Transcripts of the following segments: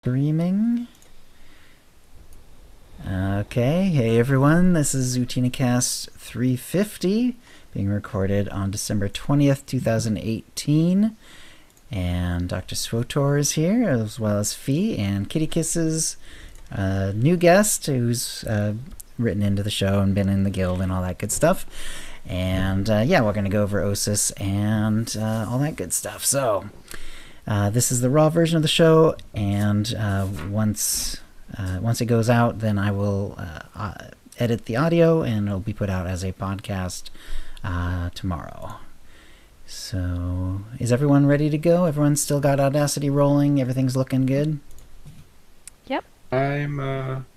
Streaming. Okay, hey everyone, this is OotiniCast 350, being recorded on December 20th, 2018. And Dr. Swtor is here, as well as Fee, and Kitty Kisses, new guest who's written into the show and been in the guild and all that good stuff. And yeah, we're going to go over OSIS and all that good stuff. So this is the raw version of the show, and once it goes out, then I will edit the audio, and it'll be put out as a podcast tomorrow. So, is everyone ready to go? Everyone's still got Audacity rolling? Everything's looking good? Yep. I'm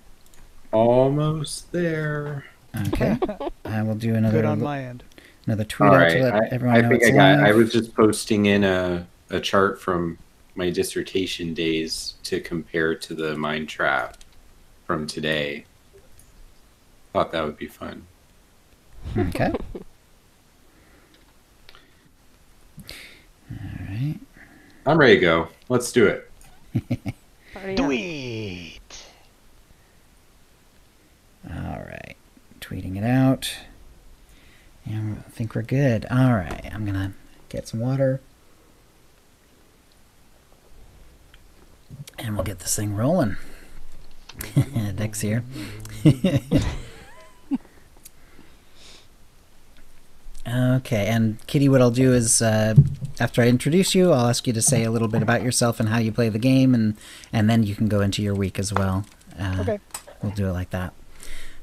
almost there. Okay. I will do another good on my end. Another tweet out to let everyone know it's live. I was just posting in a chart from my dissertation days to compare to the Mind Trap from today. Thought that would be fun. Okay. All right. I'm ready to go. Let's do it. Tweet. All right. Tweeting it out. And I think we're good. All right. I'm going to get some water. And we'll get this thing rolling. Dick's here. Okay, and Kitty, what I'll do is, after I introduce you, I'll ask you to say a little bit about yourself and how you play the game, and then you can go into your week as well. Okay. We'll do it like that.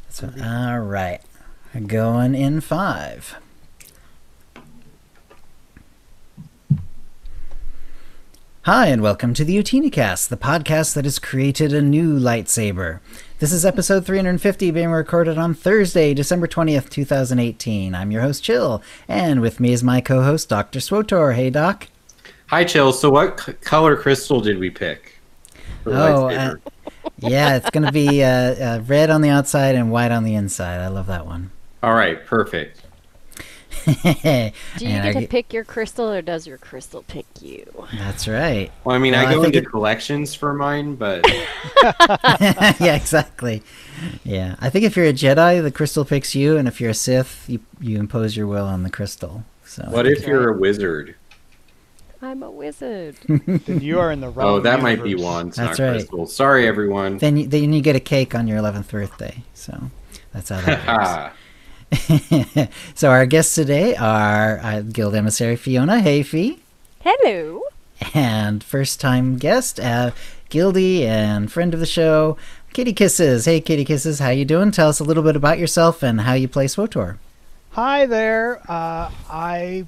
So, all right. Going in 5. Hi, and welcome to the OotiniCast, the podcast that has created a new lightsaber. This is episode 350, being recorded on Thursday, December 20th, 2018. I'm your host, Chill, and with me is my co-host, Dr. Swtor. Hey, Doc. Hi, Chill. So what color crystal did we pick for the lightsaber? Yeah, it's going to be red on the outside and white on the inside. I love that one. All right, perfect. Do you get to pick your crystal, or does your crystal pick you? That's right. Well, I mean, I go into collections for mine, but... Yeah, exactly. Yeah, I think if you're a Jedi, the crystal picks you, and if you're a Sith, you impose your will on the crystal. So. What if you're a wizard? I'm a wizard. Then you are in the wrong Oh, that universe. might be wands, That's not right. crystals. Sorry, everyone. Then you get a cake on your 11th birthday. So that's how that works. So our guests today are Guild Emissary Fiona. Hey, Fee. Hello. And first-time guest, Guildie and friend of the show, Kitty Kisses. Hey, Kitty Kisses, how you doing? Tell us a little bit about yourself and how you play SWTOR. Hi there. I'm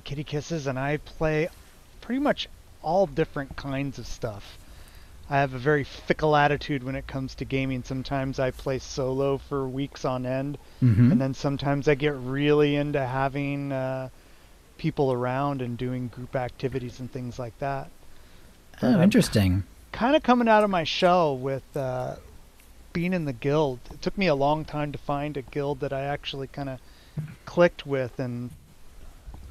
Kitty Kisses, and I play pretty much all different kinds of stuff. I have a very fickle attitude when it comes to gaming. Sometimes I play solo for weeks on end, and then sometimes I get really into having people around and doing group activities and things like that. Oh, interesting. Kind of coming out of my shell with being in the guild. It took me a long time to find a guild that I actually kind of clicked with, and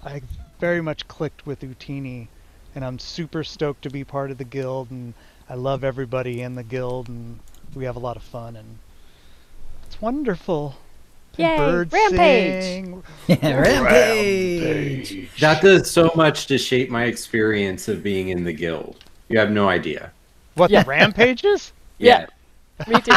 I very much clicked with Ootini, and I'm super stoked to be part of the guild, and I love everybody in the guild, and we have a lot of fun, and it's wonderful. Yay, Birds rampage! sing. Yeah, rampage! That does so much to shape my experience of being in the guild. You have no idea. What, the rampages? Yeah. Me too.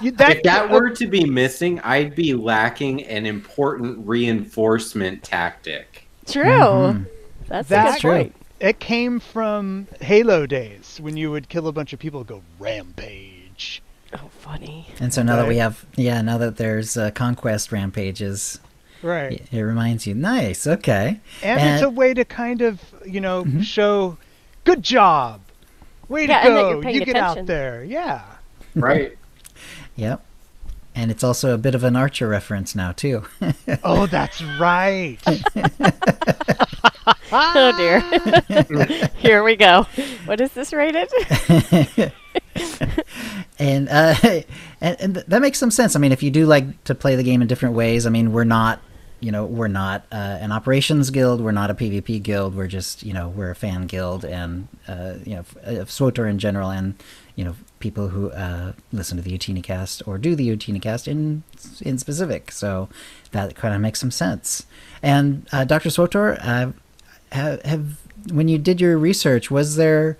If that were to be missing, I'd be lacking an important reinforcement tactic. True. That's a good point. It came from Halo days, when you would kill a bunch of people and go, rampage. Oh, funny. And so now that we have, now that there's conquest rampages, right, it reminds you. Nice, okay. And it's a way to kind of, show, good job, way to go, you get out there, yeah. Right. Yep. And it's also a bit of an Archer reference now, too. Oh, that's right. Oh, dear. Here we go. What is this rated? And that makes some sense. I mean, if you do like to play the game in different ways, I mean, we're not we're not an operations guild, we're not a PvP guild, we're just, we're a fan guild, and, of Swtor in general, and, people who listen to the OotiniCast or do the OotiniCast in specific. So that kind of makes some sense. And Dr. Swtor, when you did your research, was there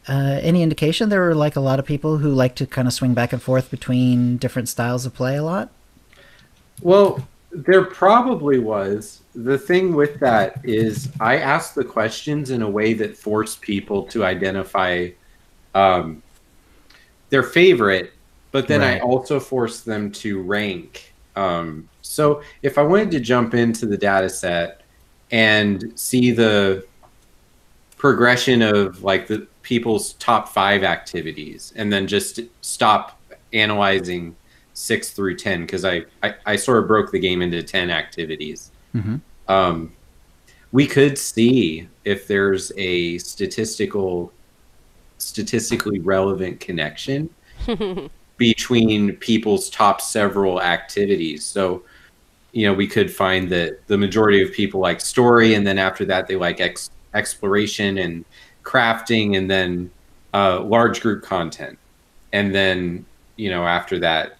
any indication there were like a lot of people who like to kind of swing back and forth between different styles of play a lot? Well, there probably was. The thing with that is I asked the questions in a way that forced people to identify their favorite, but then I also forced them to rank. So if I wanted to jump into the data set and see the progression of like the people's top 5 activities, and then just stop analyzing 6 through 10, because I sort of broke the game into 10 activities. Mm-hmm. We could see if there's a statistically relevant connection between people's top several activities. So, we could find that the majority of people like story, and then after that they like exploration and crafting, and then large group content, and then after that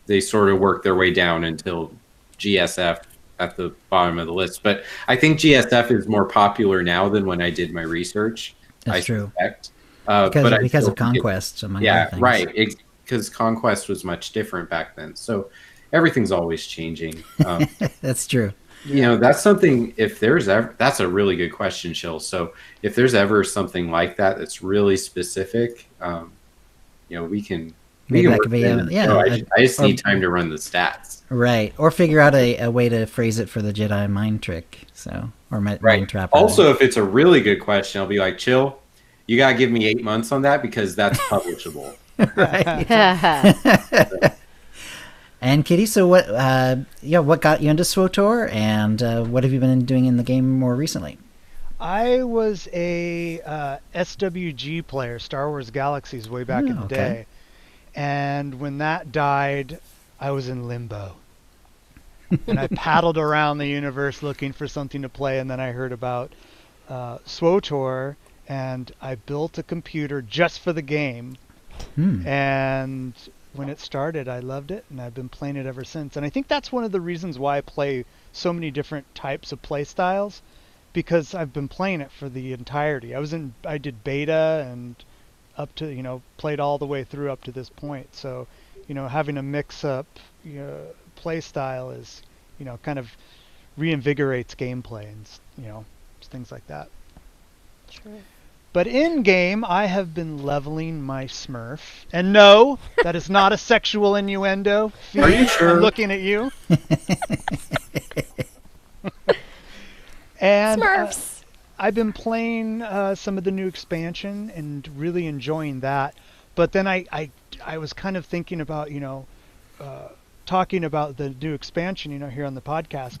they sort of work their way down until GSF at the bottom of the list. But I think GSF is more popular now than when I did my research. That's true. Suspect. Because of Conquest, among other things. Right. Because Conquest was much different back then. So everything's always changing. That's true. That's something, that's a really good question, Chill. So if there's ever something like that that's really specific, we can... Maybe that could be, I just need time to run the stats. Right. Or figure out a way to phrase it for the Jedi mind trick. Or mind trap. Also, if it's a really good question, I'll be like, Chill, you got to give me 8 months on that, because that's publishable. Right. And Kitty, so what got you into Swtor, and what have you been doing in the game more recently? I was a SWG player, Star Wars Galaxies, way back in the day. And when that died, I was in limbo. And I paddled around the universe looking for something to play, and then I heard about Swtor, and I built a computer just for the game. And when it started, I loved it, and I've been playing it ever since. And I think that's one of the reasons why I play so many different types of play styles, because I've been playing it for the entirety. I did beta and up to, played all the way through up to this point. So, having a mix-up play style is, kind of reinvigorates gameplay and, things like that. Sure. But in game, I have been leveling my Smurf. And no, that is not a sexual innuendo. Are you sure? I'm looking at you. And Smurfs. I've been playing some of the new expansion and really enjoying that. But then I was kind of thinking about, talking about the new expansion, here on the podcast.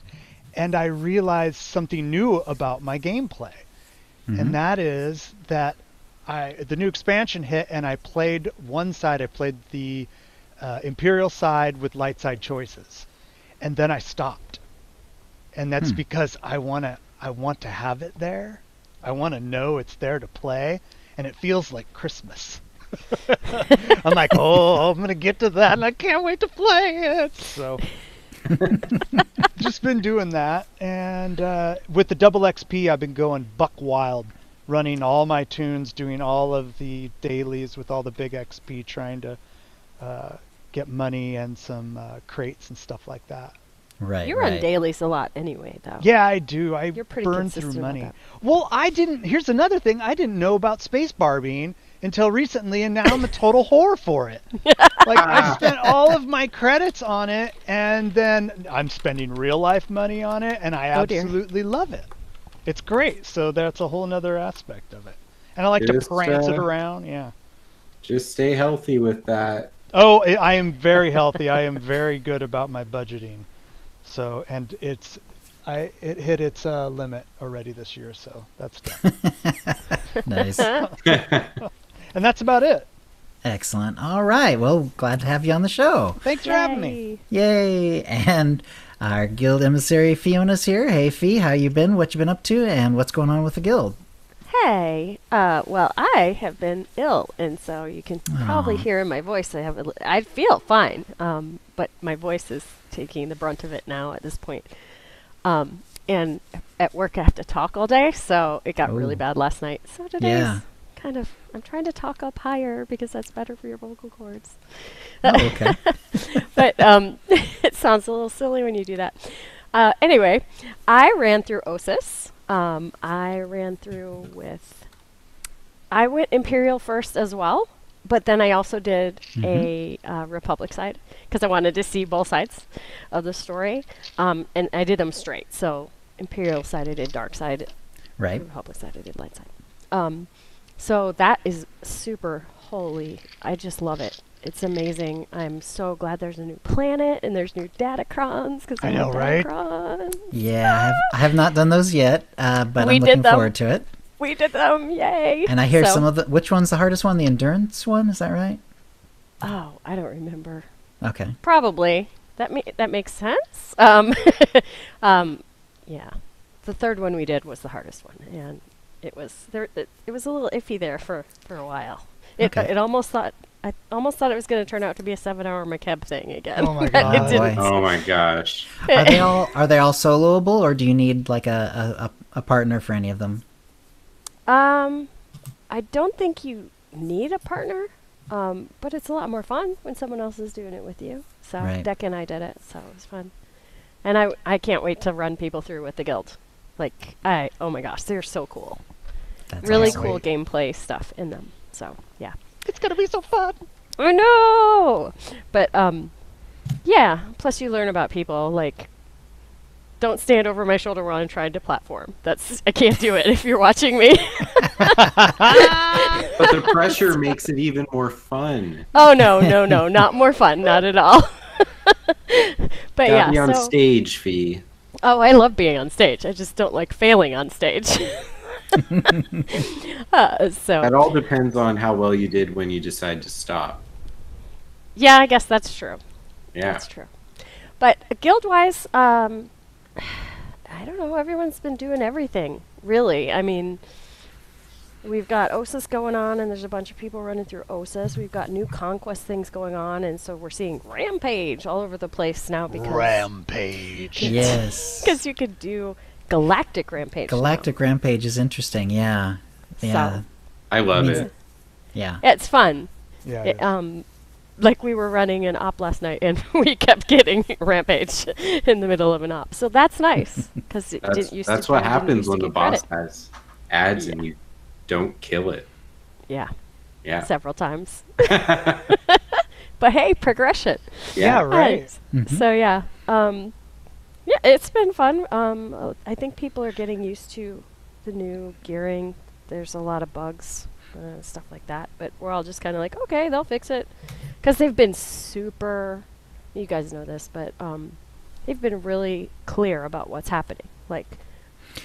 And I realized something new about my gameplay. Mm-hmm. And that is that the new expansion hit, and I played one side. I played the Imperial side with light side choices, and then I stopped. And that's because I want to have it there. I want to know it's there to play, and it feels like Christmas. I'm like, I'm gonna get to that, and I can't wait to play it. So. Just been doing that, and with the double XP I've been going buck wild, running all my tunes, doing all of the dailies with all the big XP, trying to get money and some crates and stuff like that. Right. You run dailies a lot anyway, though. Yeah, I do. You're pretty burn through consistent money. with that. Well, here's another thing. I didn't know about space barbing until recently, and now I'm a total whore for it. Like, I spent all of my credits on it, and then I'm spending real life money on it, and I absolutely love it. It's great. So that's a whole nother aspect of it. And I like to prance it around. Yeah. Just stay healthy with that. Oh, I am very healthy. I am very good about my budgeting. So, and it hit its limit already this year, so that's done. Nice. And that's about it. Excellent. All right. Well, glad to have you on the show. Thanks for having me. Yay. And Our guild emissary Fiona's here. Hey, Fee, how you been? What you been up to? And what's going on with the guild? Hey, well, I have been ill, and so you can probably hear in my voice I feel fine, but my voice is taking the brunt of it now at this point. And at work I have to talk all day, so it got really bad last night. So today's kind of, I'm trying to talk up higher because that's better for your vocal cords. Oh, okay. But it sounds a little silly when you do that. Anyway, I ran through OSIS. I went Imperial first as well, but then I also did a Republic side because I wanted to see both sides of the story. And I did them straight. So Imperial side I did dark side. Right. Republic side I did light side. So that is super holy. I just love it. It's amazing. I'm so glad there's a new planet and there's new datacrons because I know, right? Yeah, I have not done those yet, but I'm looking forward to it. We did them, yay! And I hear some of the. Which one's the hardest one? The endurance one? Is that right? Oh, I don't remember. Okay. Probably. That makes sense. Yeah, the third one we did was the hardest one, and it was there. It was a little iffy there for a while. I almost thought it was going to turn out to be a 7-hour McKeb thing again. Oh my god! Oh my gosh! Are they all soloable, or do you need like a partner for any of them? I don't think you need a partner, but it's a lot more fun when someone else is doing it with you. So Deck and I did it, so it was fun. And I can't wait to run people through with the guild. Oh my gosh, they're so cool. That's really cool gameplay stuff in them. So yeah, it's gonna be so fun. I know, but yeah. Plus you learn about people. Like, don't stand over my shoulder while I'm trying to platform. I can't do it if you're watching me. But the pressure makes it even more fun. Oh no, not more fun, not at all. But Gotta be on stage, Fee. Oh, I love being on stage. I just don't like failing on stage. So that all depends on how well you did when you decide to stop. Yeah, I guess that's true. Yeah, that's true. But guild-wise, I don't know. Everyone's been doing everything, really. I mean, we've got OSIS going on, and there's a bunch of people running through OSIS. We've got new conquest things going on, and so we're seeing Rampage all over the place now. Rampage. Yes. Because you could do Galactic Rampage. Galactic Rampage is interesting, yeah. Yeah. So, I love it. Yeah. It's fun. Yeah. Like we were running an op last night, and we kept getting Rampage in the middle of an op. So that's nice, because that's what happens when the boss has ads and you don't kill it. Yeah. Yeah. Several times. But hey, progression. Yeah, right. So yeah. Yeah, it's been fun. I think people are getting used to the new gearing. There's a lot of bugs, stuff like that. But we're all just kind of like, okay, they'll fix it. Because they've been super, you guys know this, but they've been really clear about what's happening. Like,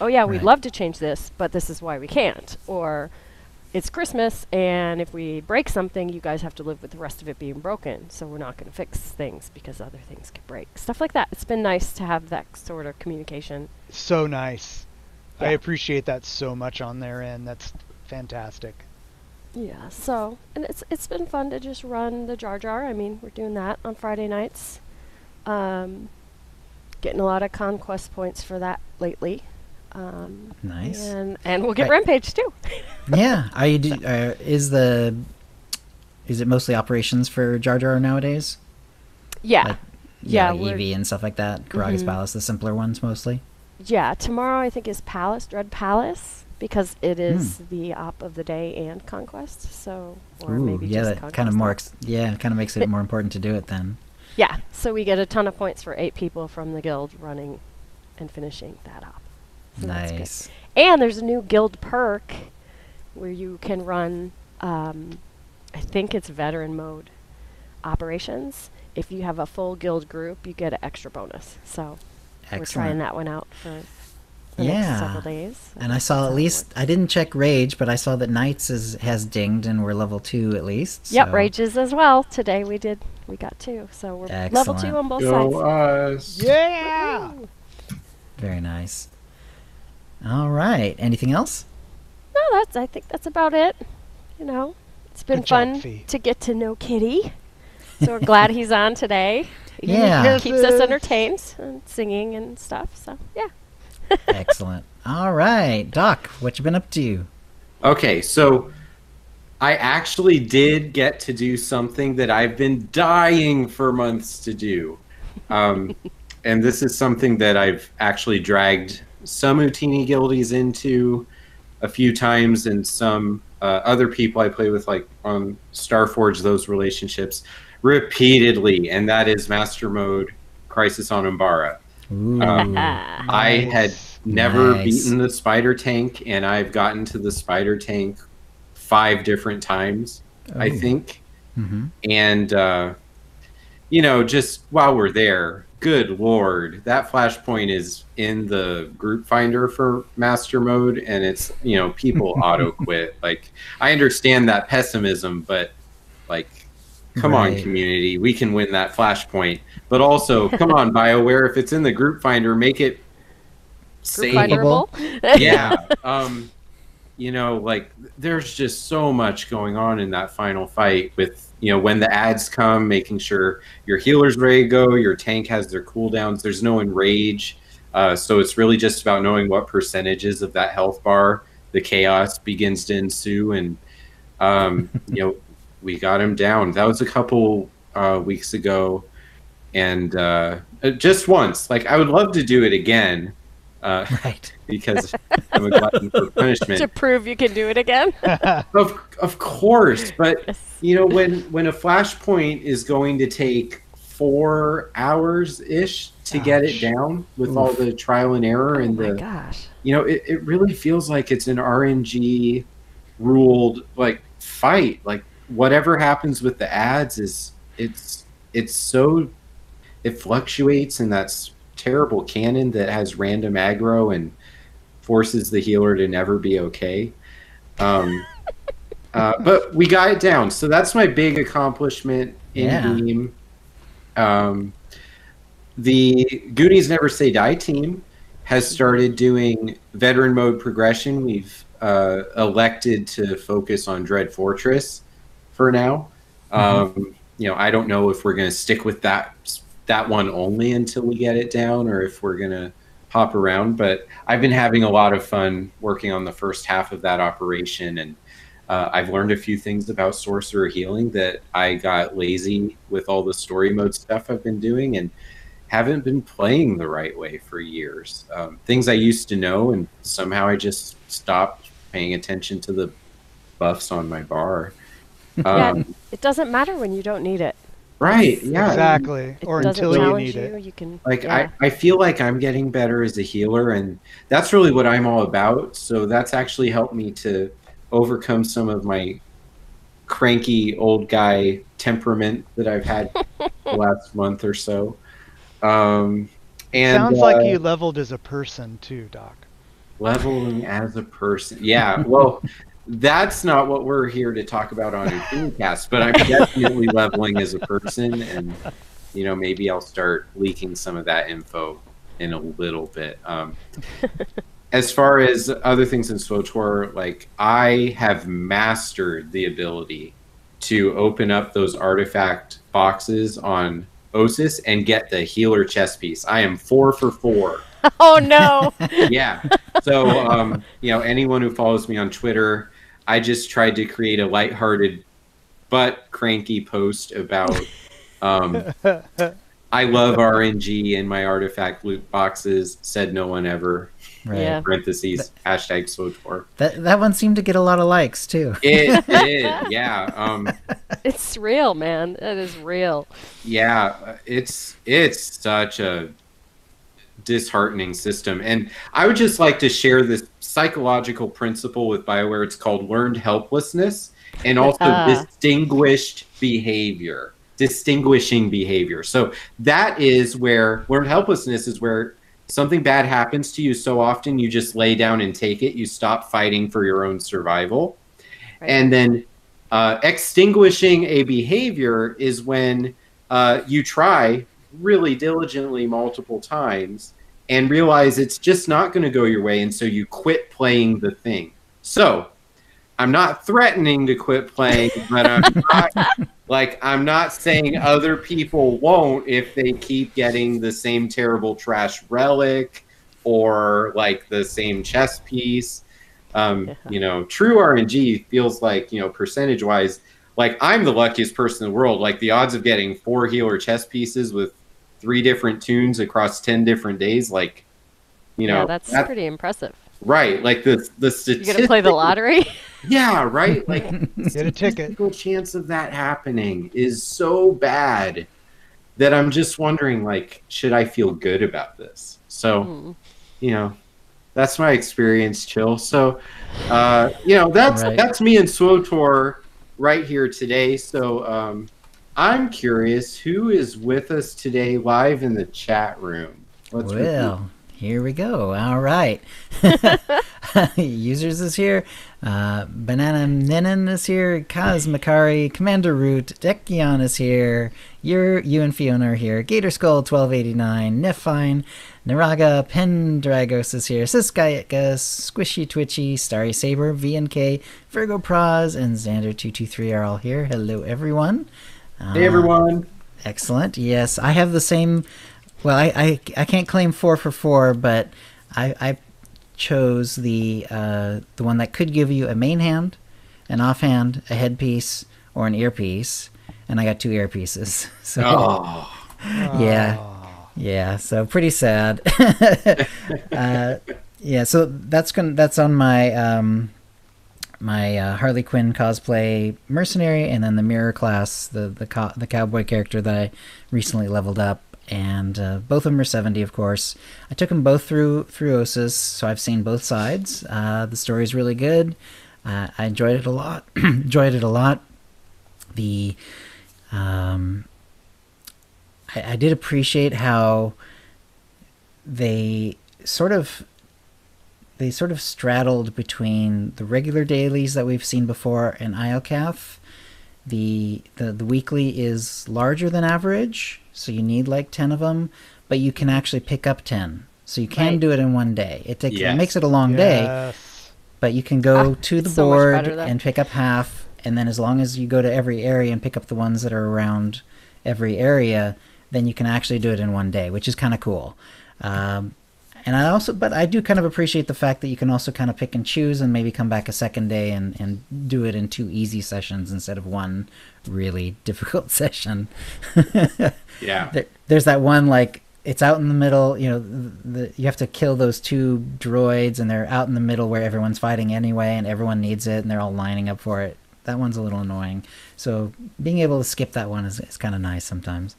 oh yeah, we'd love to change this, but this is why we can't. Or it's Christmas, and if we break something, you guys have to live with the rest of it being broken. So we're not going to fix things because other things could break. Stuff like that. It's been nice to have that sort of communication. So nice. Yeah. I appreciate that so much on their end. That's fantastic. Yeah, so, and it's been fun to just run the Jar Jar. I mean, we're doing that on Friday nights. Getting a lot of conquest points for that lately. Nice. And we'll get Rampage too. Yeah. Is it mostly operations for Jar Jar nowadays? Yeah. Like Eevee and stuff like that. Karagi's Palace, the simpler ones mostly. Yeah. Tomorrow I think is Dread Palace, because it is the op of the day and conquest. So, or maybe just that kind of more. Kind of makes it more important to do it then. Yeah. So we get a ton of points for 8 people from the guild running and finishing that op. So nice. And there's a new guild perk where you can run, I think it's veteran mode operations. If you have a full guild group, you get an extra bonus. So we're trying that one out for the next Yeah. several days. And I saw That's at how it least, works. I didn't check Rage, but I saw that Knights has dinged and we're level 2 at least. Yep, so- Rages as well. Today we got 2, so we're level 2 Excellent. on both Go sides. us. Yeah. Woo! Very nice. All right. Anything else? No, I think that's about it. You know, it's been Good job, fun Fee. to get to know Kitty. So we're glad he's on today. Yeah. He keeps us Kisses. entertained and singing and stuff. So yeah. Excellent. All right. Doc, what you been up to? Okay, so I actually did get to do something that I've been dying for months to do. And this is something that I've actually dragged some Utini guildies into a few times, and some other people I play with, like on Starforge, those relationships repeatedly, and that is Master Mode Crisis on Umbara. Ooh. I had never Nice. beaten the spider tank, and I've gotten to the spider tank 5 different times, I Oh. think. Mm-hmm. And, you know, just while we're there, good Lord, that flashpoint is in the group finder for Master Mode, and it's, you know, people auto quit. Like, I understand that pessimism, but, like, come on, Right. community, we can win that flashpoint. But also, come on, BioWare, if it's in the group finder, make it Group save. Finderable. Yeah. You know, like, there's just so much going on in that final fight with, you know, when the ads come, making sure your healer's ready to go, your tank has their cooldowns, there's no enrage. So it's really just about knowing what percentages of that health bar the chaos begins to ensue. And, you know, we got him down. That was a couple weeks ago. And just once. Like, I would love to do it again. Right. Because I'm a glutton for punishment. To prove you can do it again. Of course, but Yes. you know, when a flashpoint is going to take 4 hours ish to get it Ouch. down with all the trial and error Oh and my the, gosh. you know, it really feels like it's an RNG ruled like fight. Like whatever happens with the ads is it's so, it fluctuates, and that's terrible canon that has random aggro and forces the healer to never be okay. But we got it down, so that's my big accomplishment in game. The Goonies Never Say Die team has started doing veteran mode progression. We've elected to focus on Dread Fortress for now. You know, I don't know if we're going to stick with that one only until we get it down, or if we're going to hop around. But I've been having a lot of fun working on the first half of that operation, and I've learned a few things about sorcerer healing that I got lazy with all the story mode stuff I've been doing and haven't been playing the right way for years. Things I used to know, and somehow I just stopped paying attention to the buffs on my bar. Yeah, it doesn't matter when you don't need it. Right, yeah. Exactly. It Or doesn't until you challenge need you. it. You can Like yeah. I feel like I'm getting better as a healer, and that's really what I'm all about. So that's actually helped me to overcome some of my cranky old guy temperament that I've had the last month or so. And Sounds like you leveled as a person too, Doc. leveling as a person. Yeah, well, that's not what we're here to talk about on OotiniCast, but I'm definitely leveling as a person, and you know, maybe I'll start leaking some of that info in a little bit. As far as other things in SWTOR, like I have mastered the ability to open up those artifact boxes on Osis and get the healer chest piece. I am 4 for 4. Oh no. Yeah. So, you know, anyone who follows me on Twitter, I just tried to create a lighthearted but cranky post about I love RNG in my artifact loot boxes, said no one ever. Right. Yeah. Parentheses, hashtag SWTOR. That one seemed to get a lot of likes too. It did, yeah. It's real, man. That is real. Yeah, it's such a disheartening system. And I would just like to share this psychological principle with BioWare. It's called learned helplessness, and also distinguishing behavior. So that is where learned helplessness is where something bad happens to you so often, you just lay down and take it. You stop fighting for your own survival. Right. And then extinguishing a behavior is when you try really diligently multiple times and realize it's just not going to go your way, and so you quit playing the thing. So I'm not threatening to quit playing, but I'm not saying other people won't if they keep getting the same terrible trash relic or like the same chess piece. You know, true RNG feels like, you know, percentage wise, like I'm the luckiest person in the world. Like the odds of getting 4 healer chess pieces with 3 different tunes across 10 different days, like, you know, that's pretty impressive. Right, like the statistic. You gonna play the lottery? Yeah, right. Like Get a ticket. the chance of that happening is so bad that I'm just wondering, like, should I feel good about this? So, you know, that's my experience, Chill. So, you know, that's me and Swtor right here today. So, I'm curious, who is with us today live in the chat room? Here we go. All right. Users is here. Banana Nenin is here. Kaz Makari, Commander Root, Dekion is here. You and Fiona are here. Gator Skull 1289, Nefine, Naraga, Pendragos is here. Siskayetgas, Squishy Twitchy, Starry Saber, VNK, Virgo Praz, and Xander223 are all here. Hello, everyone. Hey, everyone. Excellent. Yes, I have the same. Well, I can't claim 4 for 4, but I chose the one that could give you a main hand, an offhand, a headpiece, or an earpiece, and I got 2 earpieces. So yeah, so pretty sad. Yeah, so that's on my my Harley Quinn cosplay mercenary, and then the mirror class, the cowboy character that I recently leveled up. And both of them are 70, of course. I took them both through OSIS, so I've seen both sides. The story's really good. I enjoyed it a lot. The I did appreciate how they sort of straddled between the regular dailies that we've seen before and IOCAF. The weekly is larger than average, so you need like 10 of them, but you can actually pick up 10. So you can do it in one day. It makes it a long day, but you can go to the board and pick up half, and then as long as you go to every area and pick up the ones that are around every area, then you can actually do it in one day, which is kind of cool. And I do kind of appreciate the fact that you can also kind of pick and choose and maybe come back a second day and do it in 2 easy sessions instead of one really difficult session. Yeah. There's that one, like, it's out in the middle, you know, you have to kill those 2 droids, and they're out in the middle where everyone's fighting anyway, and everyone needs it, and they're all lining up for it. That one's a little annoying. So being able to skip that one is kind of nice sometimes.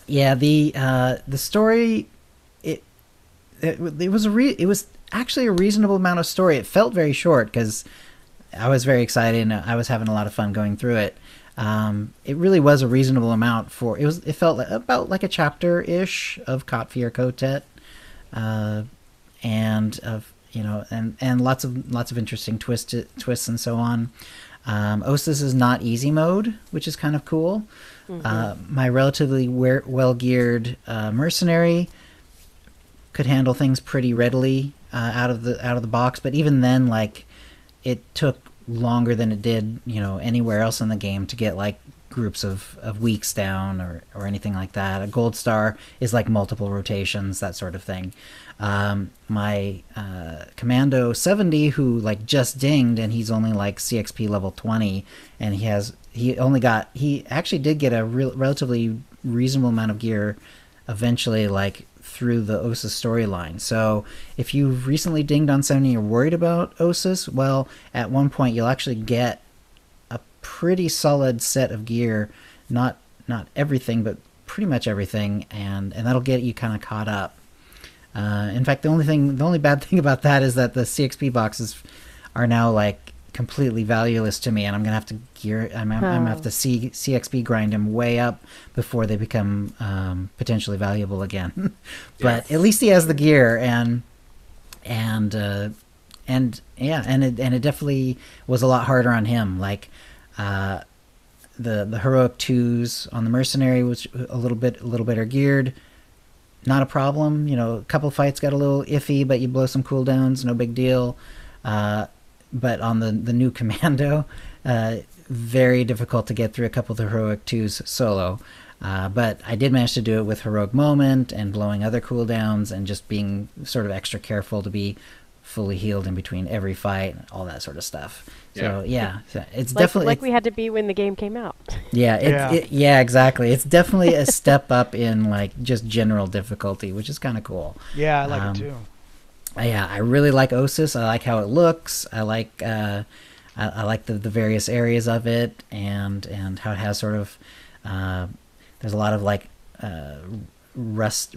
Yeah, the story... It was actually a reasonable amount of story. It felt very short because I was very excited and I was having a lot of fun going through it. It really was a reasonable amount for it. It felt about like a chapter-ish of Kotfi or Kotet, and of and lots of interesting twists and so on. Ostis is not easy mode, which is kind of cool. My relatively well-geared mercenary could handle things pretty readily out of the box, but even then, like, it took longer than it did, anywhere else in the game to get like groups of weeks down or anything like that. A gold star is like multiple rotations, that sort of thing. My Commando 70, who like just dinged, and he's only like CXP level 20, and he actually did get a relatively reasonable amount of gear eventually, like through the OSIS storyline. So if you've recently dinged on 70 and you're worried about OSIS, well, at one point you'll actually get a pretty solid set of gear, not everything, but pretty much everything, and that'll get you kind of caught up. In fact, the only bad thing about that is that the CXP boxes are now like completely valueless to me, and I'm gonna have to I'm gonna have to CXP grind them way up before they become potentially valuable again. But at least he has the gear, and it definitely was a lot harder on him. Like the heroic 2s on the mercenary was a little better geared. Not a problem, a couple fights got a little iffy, but you blow some cooldowns, no big deal. But on the new commando, very difficult to get through a couple of the heroic 2s solo. But I did manage to do it with heroic moment and blowing other cooldowns and just being sort of extra careful to be fully healed in between every fight, all that sort of stuff. So it's definitely like we had to be when the game came out. Yeah, exactly. It's definitely a step up in like just general difficulty, which is kind of cool. Yeah, I like it too. Yeah, I really like Osis. I like how it looks. I like I like the various areas of it, and how it has sort of there's a lot of like rust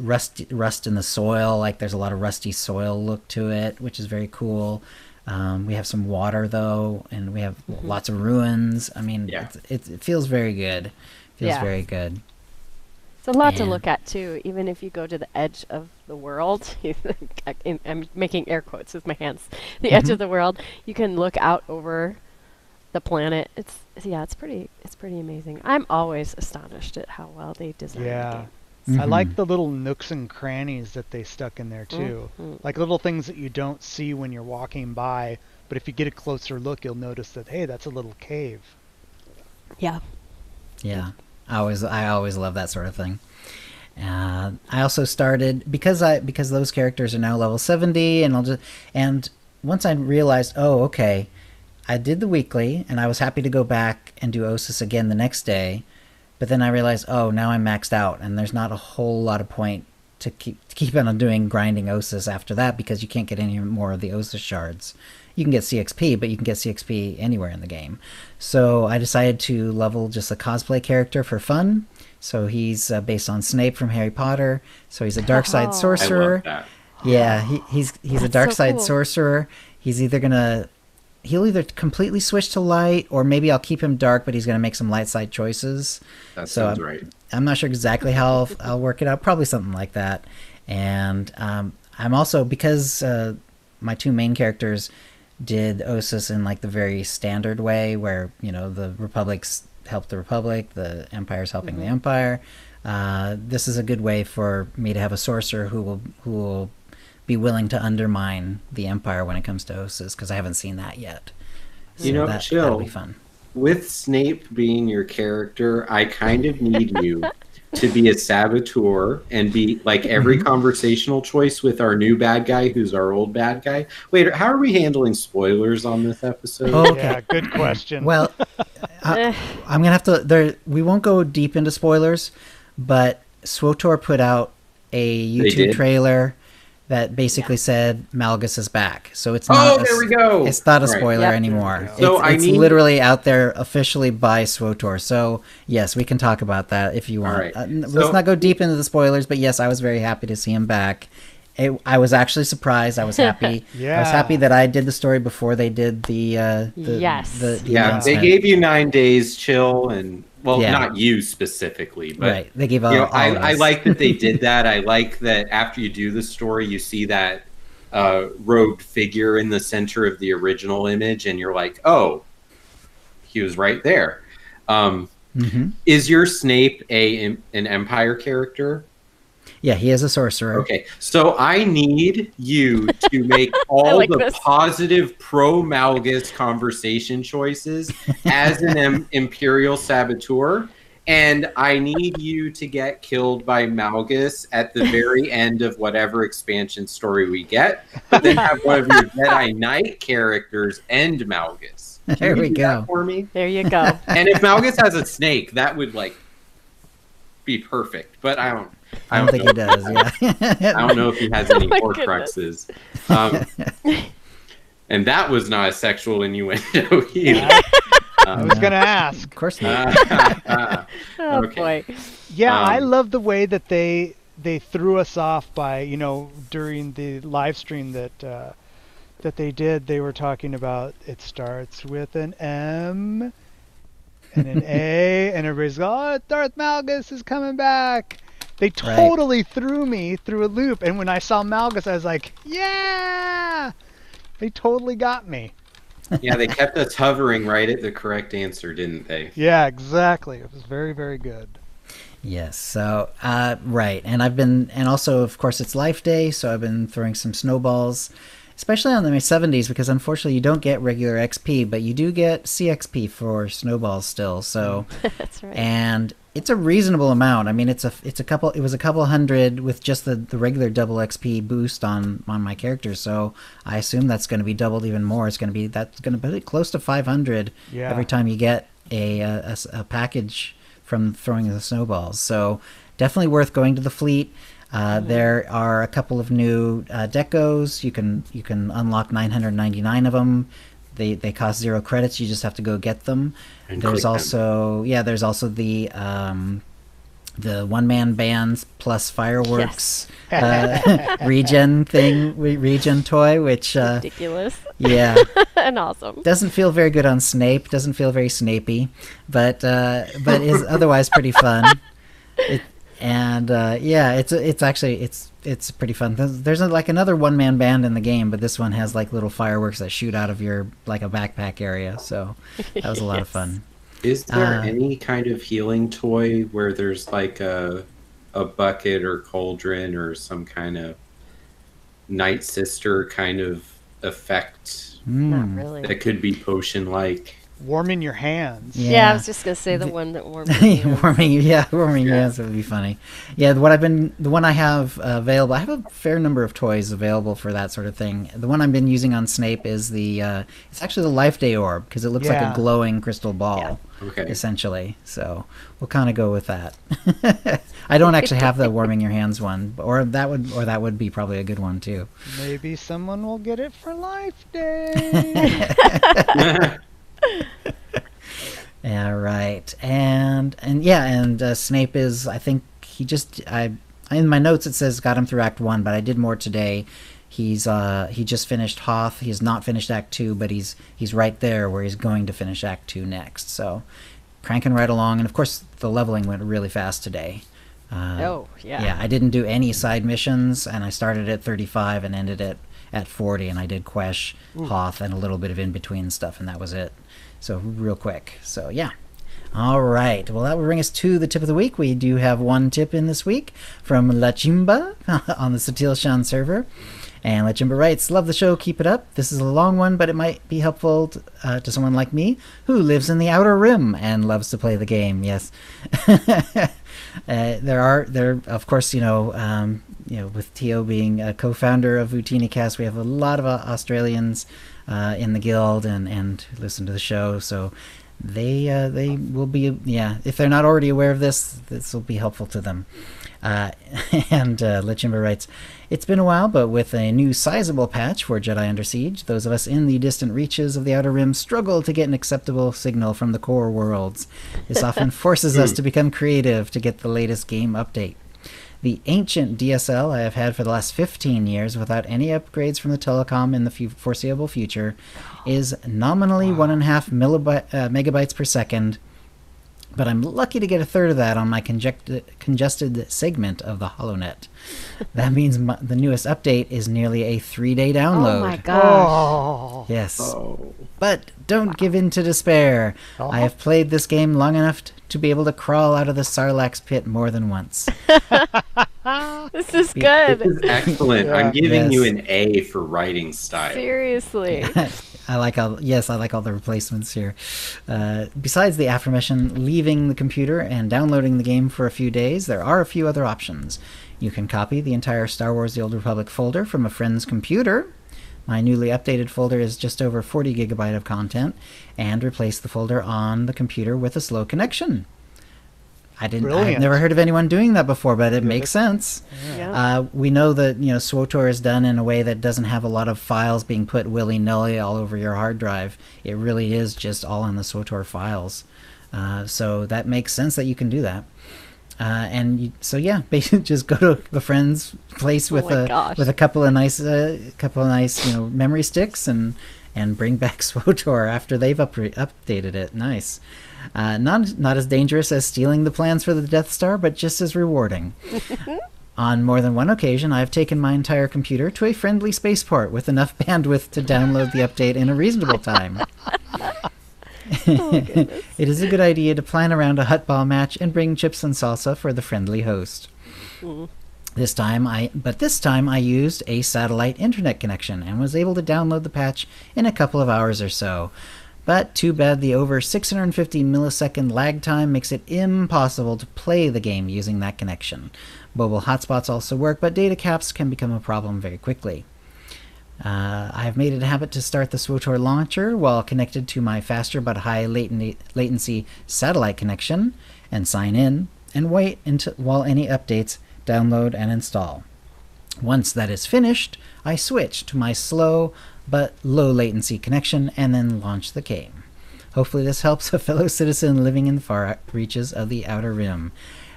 in the soil. Like there's a lot of rusty soil look to it, which is very cool. We have some water though, and we have lots of ruins. I mean, it feels very good. Feels very good. It's a lot to look at too, even if you go to the edge of the world. I'm making air quotes with my hands. The edge of the world, you can look out over the planet. It's pretty amazing. I'm always astonished at how well they designed the game. I like the little nooks and crannies that they stuck in there too. Like little things that you don't see when you're walking by, but if you get a closer look, you'll notice that, hey, that's a little cave. Yeah. Yeah. I always love that sort of thing. I also started because those characters are now level 70, and once I realized, oh, okay, I did the weekly, and I was happy to go back and do Osis again the next day. But then I realized, oh, now I'm maxed out, and there's not a whole lot of point to keep on doing grinding Osis after that, because you can't get any more of the Osis shards. You can get CXP, but you can get CXP anywhere in the game. So I decided to level just a cosplay character for fun. So he's based on Snape from Harry Potter. So he's a dark side sorcerer. I love that. Yeah, he's a dark side sorcerer. He'll either completely switch to light, or maybe I'll keep him dark, but he's going to make some light side choices. That sounds right. I'm not sure exactly how I'll work it out. Probably something like that. And I'm also, because my two main characters did Osis in like the very standard way, where the Republic's help the Republic, the Empire's helping the Empire. This is a good way for me to have a sorcerer who will be willing to undermine the Empire when it comes to Osis, because I haven't seen that yet. So that'll be fun. With Snape being your character, I kind of need you to be a saboteur and be like every conversational choice with our new bad guy, who's our old bad guy. Wait, how are we handling spoilers on this episode? Oh, okay. Yeah, good question. Well, I'm gonna have to. We won't go deep into spoilers, but Swtor put out a YouTube trailer that basically said Malgus is back. So it's not. There we go. It's not a spoiler anymore. So it's literally out there officially by Swtor. So yes, we can talk about that if you want. Right. Let's not go deep into the spoilers, but yes, I was very happy to see him back. I was actually surprised. I was happy. I was happy that I did the story before they did the they gave you 9 days chill, and not you specifically, but they gave I like that they did that. I like that after you do the story, you see that robed figure in the center of the original image, and you're like, oh, he was right there. Is your Snape an Empire character? Yeah, he is a sorcerer. Okay, so I need you to make all positive pro-Malgus conversation choices as an Imperial saboteur, and I need you to get killed by Malgus at the very end of whatever expansion story we get, but then have one of your Jedi Knight characters end Malgus. There we go. For me? There you go. And if Malgus has a snake, that would be perfect, but I don't think he does. Yeah. I don't know if he has any Horcruxes. And that was not a sexual innuendo either. I was going to ask. Of course not. Boy. Yeah, I love the way that they threw us off by, during the live stream that that they did, they were talking about it starts with an M and an A, and everybody's going, "Oh, Darth Malgus is coming back." They totally threw me through a loop, and when I saw Malgus, I was like, "Yeah!" They totally got me. Yeah, they kept us hovering right at the correct answer, didn't they? Yeah, exactly. It was very, very good. Yes. So, right. And also, of course, it's Life Day, so I've been throwing some snowballs, especially on my 70s, because unfortunately you don't get regular XP, but you do get CXP for snowballs still. So, That's right. and it's a reasonable amount. I mean, it was a couple hundred with just the regular double XP boost on my character. So I assume that's going to be doubled even more. That's going to put it close to 500 every time you get a package from throwing the snowballs. So definitely worth going to the fleet. There are a couple of new decos. You can unlock 999 of them. They cost 0 credits. You just have to go get them. And there's also the one-man bands plus fireworks regen toy, which ridiculous. Yeah, and awesome. Doesn't feel very good on Snape. Doesn't feel very Snapey, but is otherwise pretty fun. It's pretty fun. There's like another one-man band in the game, but this one has like little fireworks that shoot out of your like a backpack area. So that was a lot of fun. Is there any kind of healing toy where there's like a bucket or cauldron or some kind of Night Sister kind of effect? Not really. That could be potion-like. Warming your hands. Yeah, I was just gonna say the one that warms your hands. warming your hands would be funny. Yeah, the one I have available. I have a fair number of toys available for that sort of thing. The one I've been using on Snape is it's actually the Life Day orb, because it looks like a glowing crystal ball, essentially. So we'll kind of go with that. I don't actually have the warming your hands one, or that would be probably a good one too. Maybe someone will get it for Life Day. Yeah, right. And Snape is, I think in my notes it says got him through Act 1, but I did more today. He just finished Hoth. He has not finished Act 2, but he's right there where he's going to finish Act 2 next. So cranking right along, and of course the leveling went really fast today. Yeah, I didn't do any side missions, and I started at 35 and ended at 40, and I did Quesh, Hoth, and a little bit of in-between stuff, and that was it. So real quick. So yeah. All right. Well, that will bring us to the tip of the week. We do have one tip in this week from La Chimba on the Sutil Shan server. And La Chimba writes, "Love the show. Keep it up. This is a long one, but it might be helpful to someone like me who lives in the Outer Rim and loves to play the game." Yes. There of course, with Tio being a co-founder of OotiniCast, we have a lot of Australians in the guild and listen to the show, so they will be, if they're not already aware of this will be helpful to them. And Lichimba writes, "It's been a while, but with a new sizable patch for Jedi Under Siege, those of us in the distant reaches of the Outer Rim struggle to get an acceptable signal from the core worlds. This often forces us to become creative to get the latest game update. The ancient DSL I have had for the last 15 years without any upgrades from the telecom in the foreseeable future is nominally 1.5 megabytes per second, but I'm lucky to get a third of that on my congested segment of the HoloNet. That means the newest update is nearly a 3-day download." Oh my gosh. Yes. But don't give in to despair. I have played this game long enough to be able to crawl out of the Sarlacc pit more than onse. This is good. This is excellent. Yeah. I'm giving you an A for writing style. Seriously. I like all the replacements here. Besides the aforementioned leaving the computer and downloading the game for a few days, there are a few other options. You can copy the entire Star Wars The Old Republic folder from a friend's computer. My newly updated folder is just over 40 gigabyte of content, and replace the folder on the computer with a slow connection. I've never heard of anyone doing that before, but it makes sense. Yeah. We know that SWTOR is done in a way that doesn't have a lot of files being put willy-nilly all over your hard drive. It really is just all in the SWTOR files. So that makes sense that you can do that. So yeah, basically just go to a friend's place with a couple of nice memory sticks and bring back Swtor after they've updated it. Nice. Not as dangerous as stealing the plans for the Death Star, but just as rewarding. On more than one occasion, I've taken my entire computer to a friendly spaceport with enough bandwidth to download the update in a reasonable time. It is a good idea to plan around a hutball match and bring chips and salsa for the friendly host. This time I used a satellite internet connection and was able to download the patch in a couple of hours or so. But too bad the over 650 millisecond lag time makes it impossible to play the game using that connection. Mobile hotspots also work, but data caps can become a problem very quickly. I have made it a habit to start the Swtor launcher while connected to my faster but high latency satellite connection and sign in and wait while any updates download and install. Once that is finished, I switch to my slow but low latency connection and then launch the game. Hopefully this helps a fellow citizen living in the far reaches of the Outer Rim.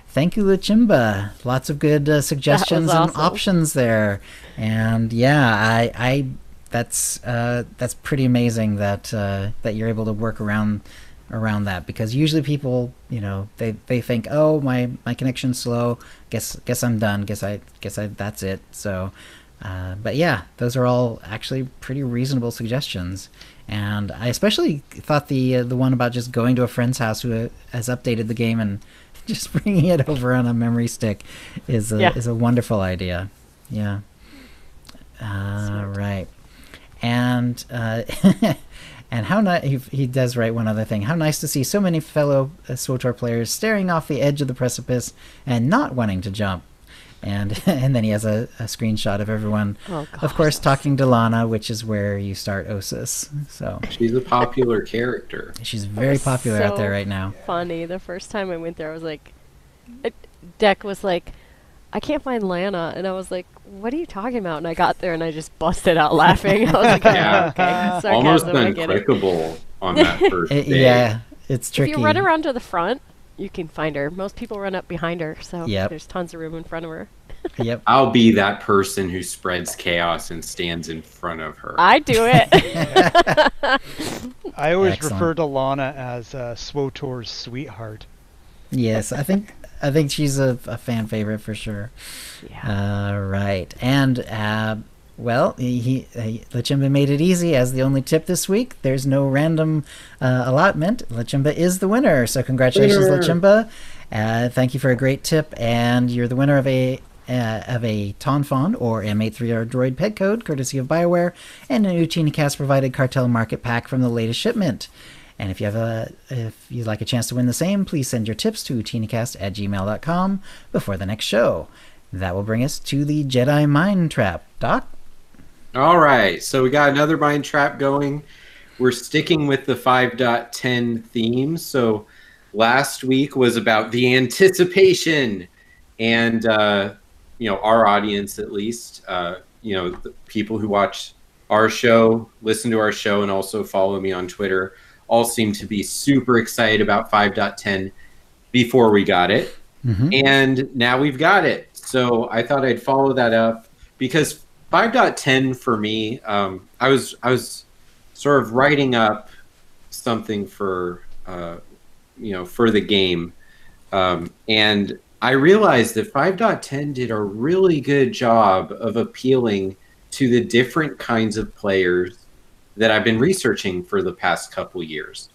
Thank you, Lachimba. Lots of good suggestions and options there. And yeah, that's pretty amazing that you're able to work around that, because usually people, they think, oh, my connection's slow. Guess I'm done. Guess I that's it. So, but yeah, those are all actually pretty reasonable suggestions. And I especially thought the one about just going to a friend's house who has updated the game and just bringing it over on a memory stick is a wonderful idea. Yeah. Right. And and how nice, he does write one other thing. How nice to see so many fellow Swtor players staring off the edge of the precipice and not wanting to jump. And then he has a screenshot of everyone, of course, talking to Lana, which is where you start Osis. So she's a popular character. She's very popular out there right now. Funny. The first time I went there, I was like, Deck was like, I can't find Lana, and I was like, what are you talking about? And I got there and I just busted out laughing. I was like, okay, sarcasm, almost unclickable on that first day. Yeah, it's tricky. If you run around to the front, you can find her. Most people run up behind her, so there's tons of room in front of her. Yep. I'll be that person who spreads chaos and stands in front of her. I do it. I always refer to Lana as Swotor's sweetheart. Yes, I think she's a fan favorite for sure. Yeah. Right. And well, Lachimba made it easy as the only tip this week. There's no random allotment. Lachimba is the winner. So congratulations, Lachimba. Thank you for a great tip, and you're the winner of a Tonfon or M83R droid peg code, courtesy of BioWare, and an OotiniCast provided cartel market pack from the latest shipment. And if you'd like a chance to win the same, please send your tips to OotiniCast@gmail.com before the next show. That will bring us to the Jedi Mind Trap. Doc? All right, so we got another Mind Trap going. We're sticking with the 5.10 theme. So last week was about the anticipation, and our audience, at least, the people who watch our show, listen to our show, and also follow me on Twitter, all seem to be super excited about 5.10 before we got it. Mm-hmm. And now we've got it. So I thought I'd follow that up, because 5.10 for me, I was sort of writing up something for the game, and I realized that 5.10 did a really good job of appealing to the different kinds of players that I've been researching for the past couple years.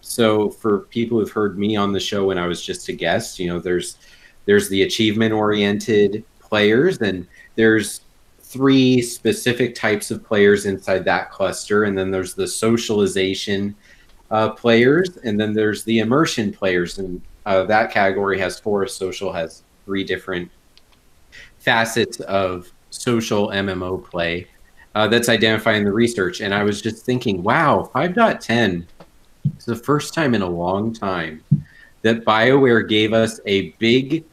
So for people who've heard me on the show when I was just a guest, there's the achievement-oriented players, and there's 3 specific types of players inside that cluster, and then there's the socialization players, and then there's the immersion players, and that category has 4. Social has 3 different facets of social MMO play that's identified in the research. And I was just thinking, wow, 5.10 is the first time in a long time that BioWare gave us a big,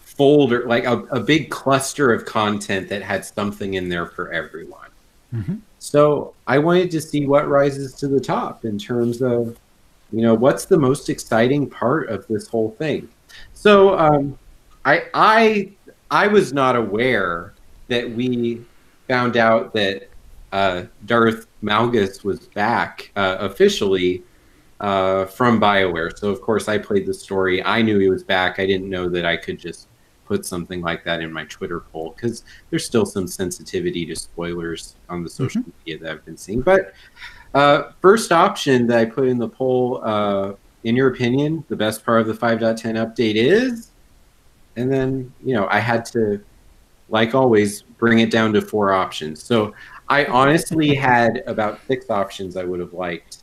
folder, like a big cluster of content that had something in there for everyone. Mm-hmm. So I wanted to see what rises to the top in terms of what's the most exciting part of this whole thing? So I was not aware that we found out that Darth Malgus was back officially from BioWare. So of course I played the story. I knew he was back. I didn't know that I could just put something like that in my Twitter poll, because there's still some sensitivity to spoilers on the social media that I've been seeing. But first option that I put in the poll, in your opinion, the best part of the 5.10 update is, and then, I had to, like always, bring it down to 4 options. So I honestly had about 6 options I would have liked.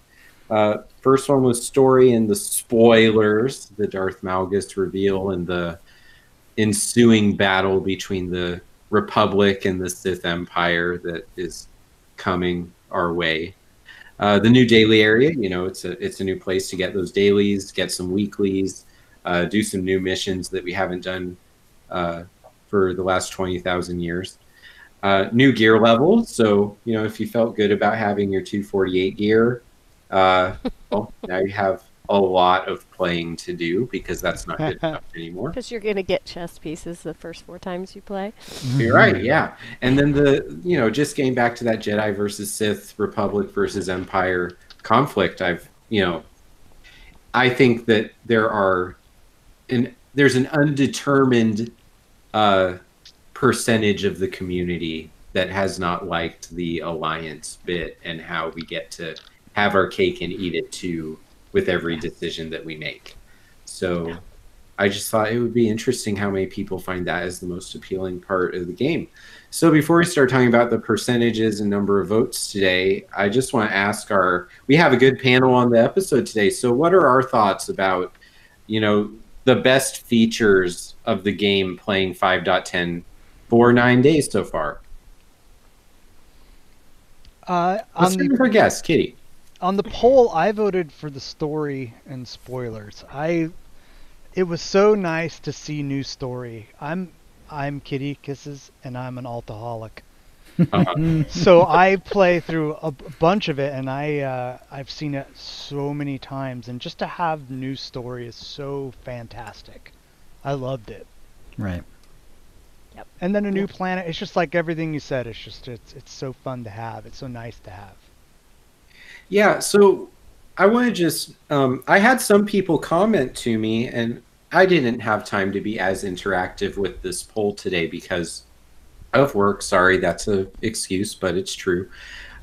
First one was story and the spoilers, the Darth Malgus reveal and the ensuing battle between the Republic and the Sith Empire that is coming our way. The new daily area, it's a new place to get those dailies, get some weeklies, do some new missions that we haven't done for the last 20,000 years. New gear levels. So, if you felt good about having your 248 gear, well, now you have a lot of playing to do, because that's not good enough anymore. Because you're going to get chess pieces the first 4 times you play. You're right, yeah. And then just getting back to that Jedi versus Sith, Republic versus Empire conflict, I think that there's an undetermined percentage of the community that has not liked the alliance bit and how we get to have our cake and eat it too with every decision that we make. So yeah. I just thought it would be interesting how many people find that as the most appealing part of the game. So before we start talking about the percentages and number of votes today, I just want to ask we have a good panel on the episode today. So what are our thoughts about, the best features of the game playing 5.10 for 9 days so far? Let's start with our guest, Kitty. On the poll, I voted for the story and spoilers. It was so nice to see new story. I'm Kitty Kisses, and I'm an alcoholic. So I play through a bunch of it, and I've seen it so many times, and just to have new story is so fantastic. I loved it. Right. Yep. And then a new planet. It's just like everything you said. It's so fun to have. It's so nice to have. Yeah, so I want to just, I had some people comment to me, and I didn't have time to be as interactive with this poll today because of work. Sorry, that's an excuse, but it's true.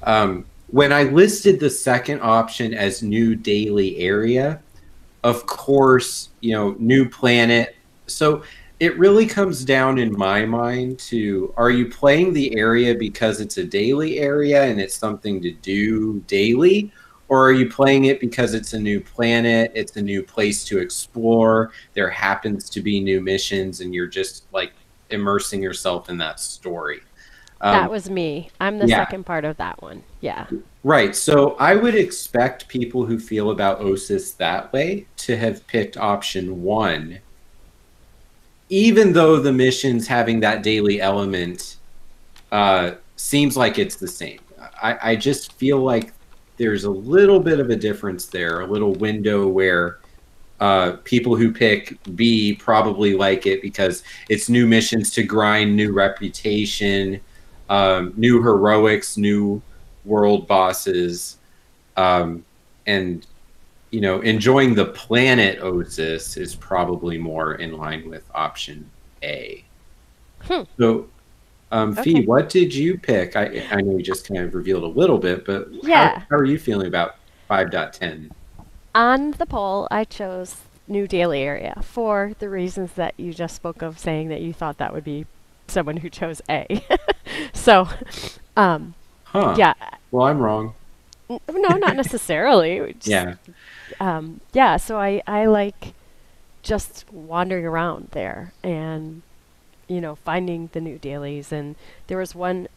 When I listed the second option as new daily area, of course, new planet. So it really comes down in my mind to, are you playing the area because it's a daily area and it's something to do daily? Or are you playing it because it's a new planet, it's a new place to explore, there happens to be new missions, and you're just like immersing yourself in that story? That was me. I'm the second part of that one. Yeah. Right. So I would expect people who feel about OSIS that way to have picked option 1, even though the missions having that daily element seems like it's the same. I just feel like there's a little bit of a difference there, a little window where people who pick B probably like it because it's new missions to grind, new reputation, new heroics, new world bosses, and enjoying the planet Osis is probably more in line with option A. So, Fee, what did you pick? I know you just kind of revealed a little bit, but how are you feeling about 5.10? On the poll, I chose new daily area for the reasons that you just spoke of, saying that you thought that would be someone who chose A. So, yeah. Well, I'm wrong. No, not necessarily. Just, so I like just wandering around there and, finding the new dailies. And there was one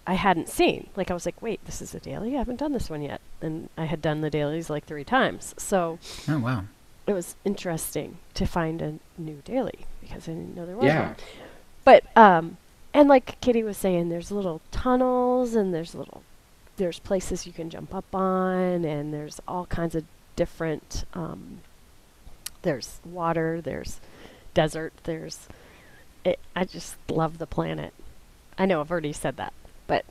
I hadn't seen. Like, I was like, wait, this is a daily? I haven't done this one yet. And I had done the dailies like 3 times. So oh, wow. It was interesting to find a new daily because I didn't know there was one. But, and like Kitty was saying, there's little tunnels and there's places you can jump up on, and there's all kinds of different. There's water, there's desert, I just love the planet. I know I've already said that, but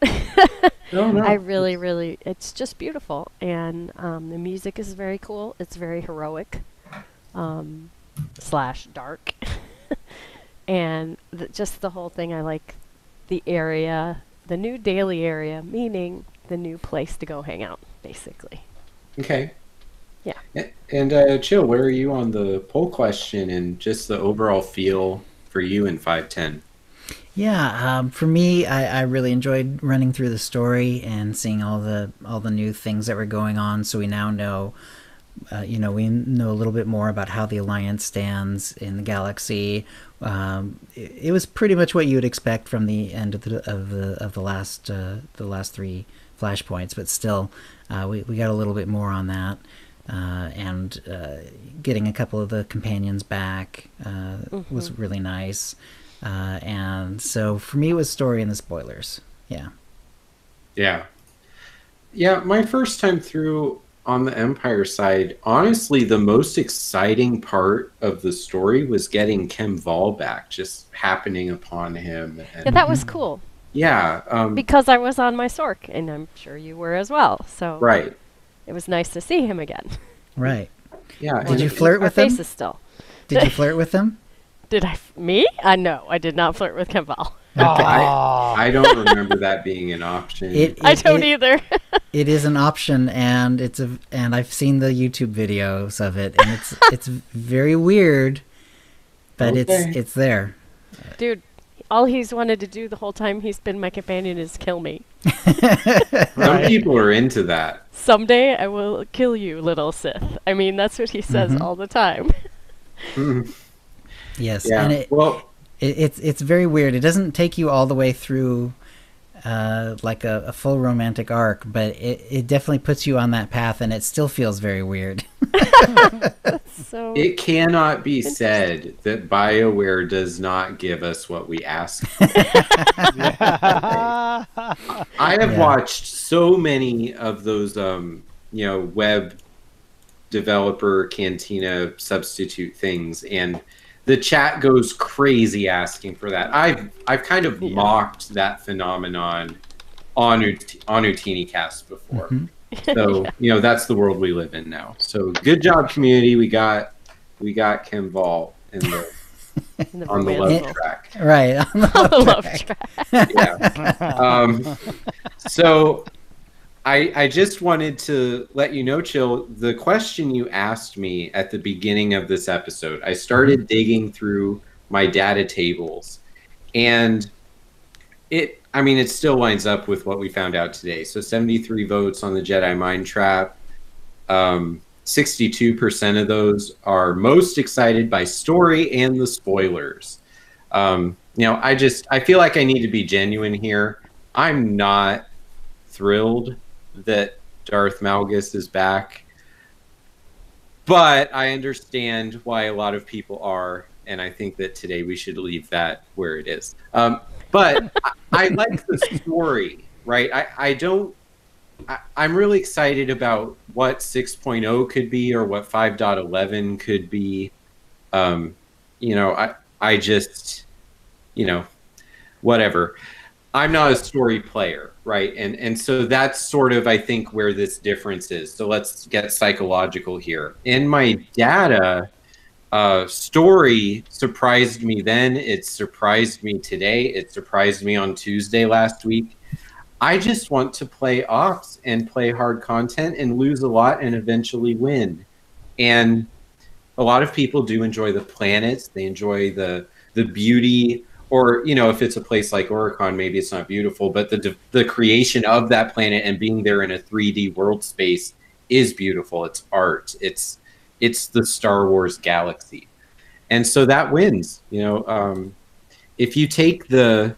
No. I really, really, it's just beautiful. And the music is very cool. It's very heroic / dark. And just the whole thing, I like the area, the new daily area, meaning the new place to go hang out, basically. Okay. Yeah. And Chill, where are you on the poll question and just the overall feel for you in 510? Yeah, for me, I really enjoyed running through the story and seeing all the new things that were going on. So we now know, we know a little bit more about how the Alliance stands in the galaxy. It was pretty much what you would expect from the end of the last 3 flashpoints, but still, we got a little bit more on that. And getting a couple of the companions back was really nice. And so for me, it was story and the spoilers. Yeah. My first time through on the Empire side, honestly, the most exciting part of the story was getting Kem Val back, just happening upon him. And, Yeah, that was cool. Yeah. Because I was on my Sork, and I'm sure you were as well. So Right. it was nice to see him again. Right. Yeah. Did you flirt with Our him? faces still. Did you flirt with him? Did I? Me? No, I did not flirt with Kem Val. I don't remember that being an option. I don't either. It is an option, and and I've seen the YouTube videos of it, and it's very weird, but Okay. it's there. Dude, all he's wanted to do the whole time he's been my companion is kill me. Some people are into that. Someday I will kill you, little Sith. I mean, that's what he says all the time. Yes, Yeah. and it's very weird. It doesn't take you all the way through like a full romantic arc, but it definitely puts you on that path, and it still feels very weird. So It cannot be said that BioWare does not give us what we ask for. I have watched so many of those, web developer cantina substitute things, and the chat goes crazy asking for that. I've kind of mocked that phenomenon on OotiniCast before. So that's the world we live in now. So good job, community. We got Kem Val on the love track. Right. On the love track. Yeah. So I just wanted to let you know, Chill, the question you asked me at the beginning of this episode, I started digging through my data tables, and it still lines up with what we found out today. So 73 votes on the Jedi Mind Trap. 62% of those are most excited by story and the spoilers. I feel like I need to be genuine here. I'm not thrilled that Darth Malgus is back, but I understand why a lot of people are, and I think that today we should leave that where it is. But I like the story, right? I'm really excited about what 6.0 could be, or what 5.11 could be. I just, whatever. I'm not a story player, right? And so that's sort of, I think, where this difference is. So let's get psychological here. In my data, story surprised me then. It surprised me today. It surprised me on Tuesday last week. I just want to play ops and play hard content and lose a lot and eventually win. And a lot of people do enjoy the planets. They enjoy the beauty. Or, if it's a place like Oricon, maybe it's not beautiful, but the creation of that planet and being there in a 3D world space is beautiful. It's art. It's the Star Wars galaxy. And so that wins. If you take the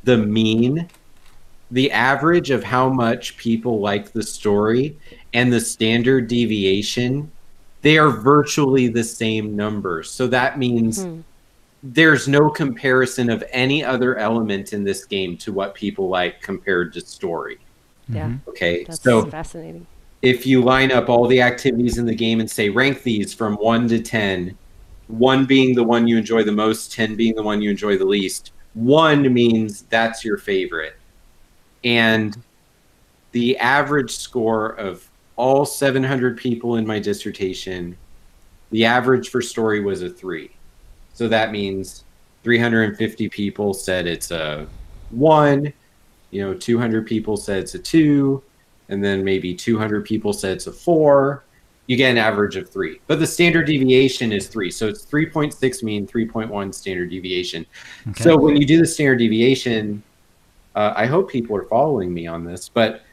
mean, the average of how much people like the story and the standard deviation, they are virtually the same numbers. So that means there's no comparison of any other element in this game to what people like compared to story. Yeah. Okay. That's so fascinating. if you line up all the activities in the game and say rank these from 1 to 10, 1 being the one you enjoy the most, 10 being the one you enjoy the least, 1 means that's your favorite. And the average score of all 700 people in my dissertation, the average for story was a 3. So that means 350 people said it's a 1, 200 people said it's a 2, and then maybe 200 people said it's a 4. You get an average of 3. But the standard deviation is 3. So it's 3.6 mean, 3.1 standard deviation. Okay. So when you do the standard deviation, I hope people are following me on this, but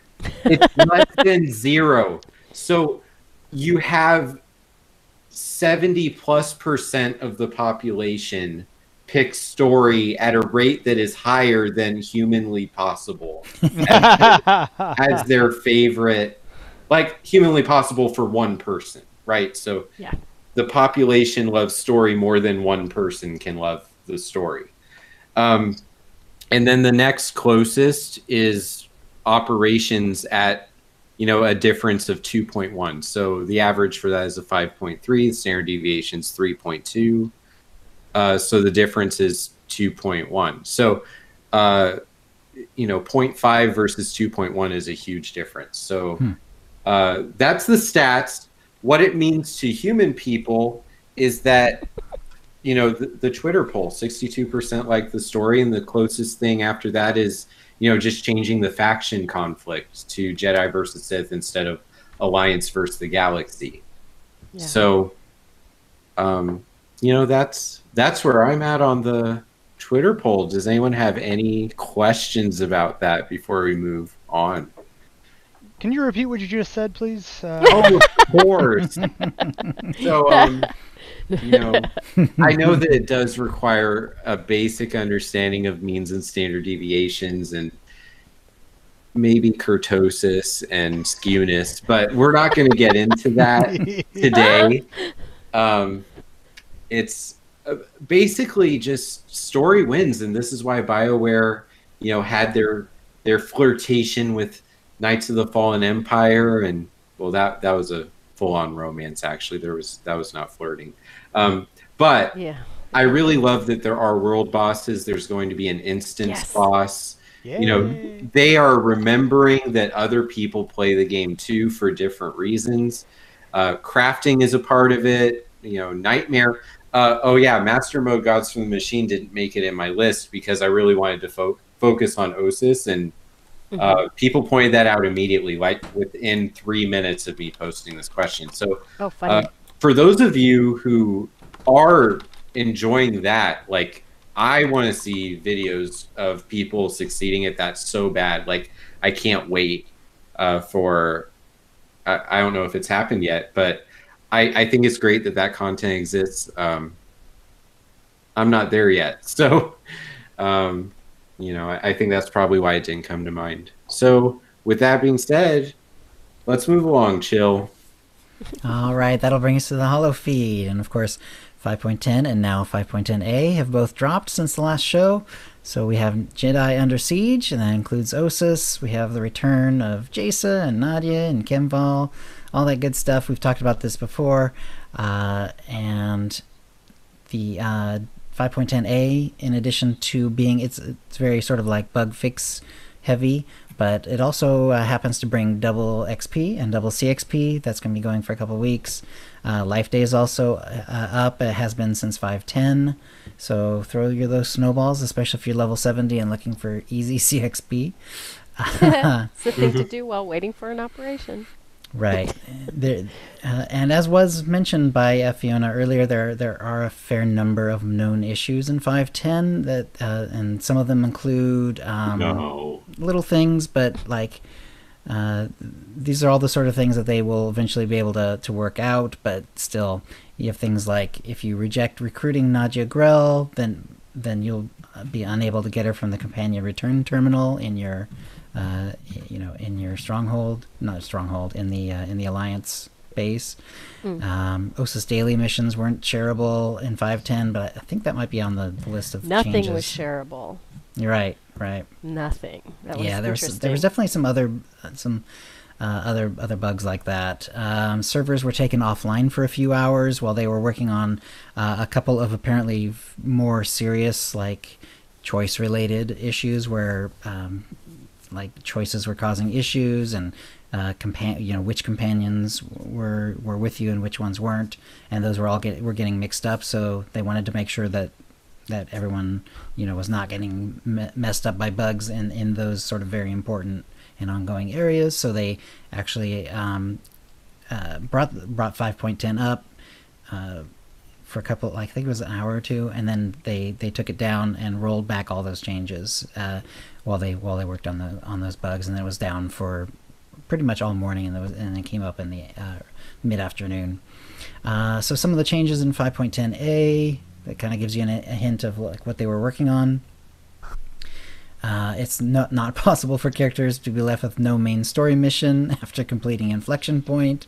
it's less than 0. So you have 70+% of the population pick story at a rate that is higher than humanly possible as their favorite, like humanly possible for one person, right? So yeah, the population loves story more than one person can love the story. And then the next closest is operations at, a difference of 2.1. So the average for that is a 5.3. The standard deviation is 3.2. So the difference is 2.1. So, 0.5 versus 2.1 is a huge difference. So that's the stats. What it means to human people is that, the Twitter poll, 62% like the story, and the closest thing after that is, just changing the faction conflict to Jedi versus Sith instead of Alliance versus the Galaxy. Yeah. So, that's where I'm at on the Twitter poll. Does anyone have any questions about that before we move on? Can you repeat what you just said, please? Oh, of course. So, I know that it does require a basic understanding of means and standard deviations and maybe kurtosis and skewness, but we're not going to get into that today. It's basically just story wins, and this is why BioWare, had their flirtation with Knights of the Fallen Empire, and well, that was a full-on romance. Actually, that was not flirting. But yeah. I really love that there are world bosses. There's going to be an instance boss. Yay. They are remembering that other people play the game too for different reasons. Crafting is a part of it. Nightmare. Master Mode Gods from the Machine didn't make it in my list because I really wanted to focus on Osis, and people pointed that out immediately, like within 3 minutes of me posting this question. So for those of you who are enjoying that, like, I want to see videos of people succeeding at that so bad. Like, I can't wait for, I don't know if it's happened yet, but I think it's great that content exists. I'm not there yet. So, I think that's probably why it didn't come to mind. So with that being said, let's move along, Chill. All right, that'll bring us to the Holo feed. And of course, 5.10 and now 5.10a have both dropped since the last show. So we have Jedi Under Siege, and that includes Osis. We have the return of Jaisa and Nadia and Kemval, all that good stuff. We've talked about this before. And the 5.10a, in addition to being, it's very sort of like bug fix heavy, but it also happens to bring double XP and double CXP. That's going to be going for a couple weeks. Life Day is also up. It has been since 5.10. So throw those snowballs, especially if you're level 70 and looking for easy CXP. It's the thing to do while waiting for an operation. Right. And as was mentioned by Fiona earlier, there are a fair number of known issues in 5.10 that, and some of them include little things, but like these are all the sort of things that they will eventually be able to work out. But still, you have things like if you reject recruiting Nadia Grell, then you'll be unable to get her from the companion return terminal in your in your stronghold, not stronghold, in the Alliance base. Osis daily missions weren't shareable in 5.10, but I think that might be on the list of Nothing changes. was shareable. You're right. Nothing. That was there was definitely some other other bugs like that. Servers were taken offline for a few hours while they were working on a couple of apparently more serious, like choice-related issues where like choices were causing issues, and which companions were with you and which ones weren't, and those were all were getting mixed up. So they wanted to make sure that everyone was not getting messed up by bugs in those sort of very important and ongoing areas. So they actually brought 5.10 up for a couple, I think it was an hour or two, and then they took it down and rolled back all those changes while they worked on those bugs, and then it was down for pretty much all morning, and then came up in the mid-afternoon. So some of the changes in 5.10a, that kind of gives you a hint of like what they were working on. It's not possible for characters to be left with no main story mission after completing Inflection Point.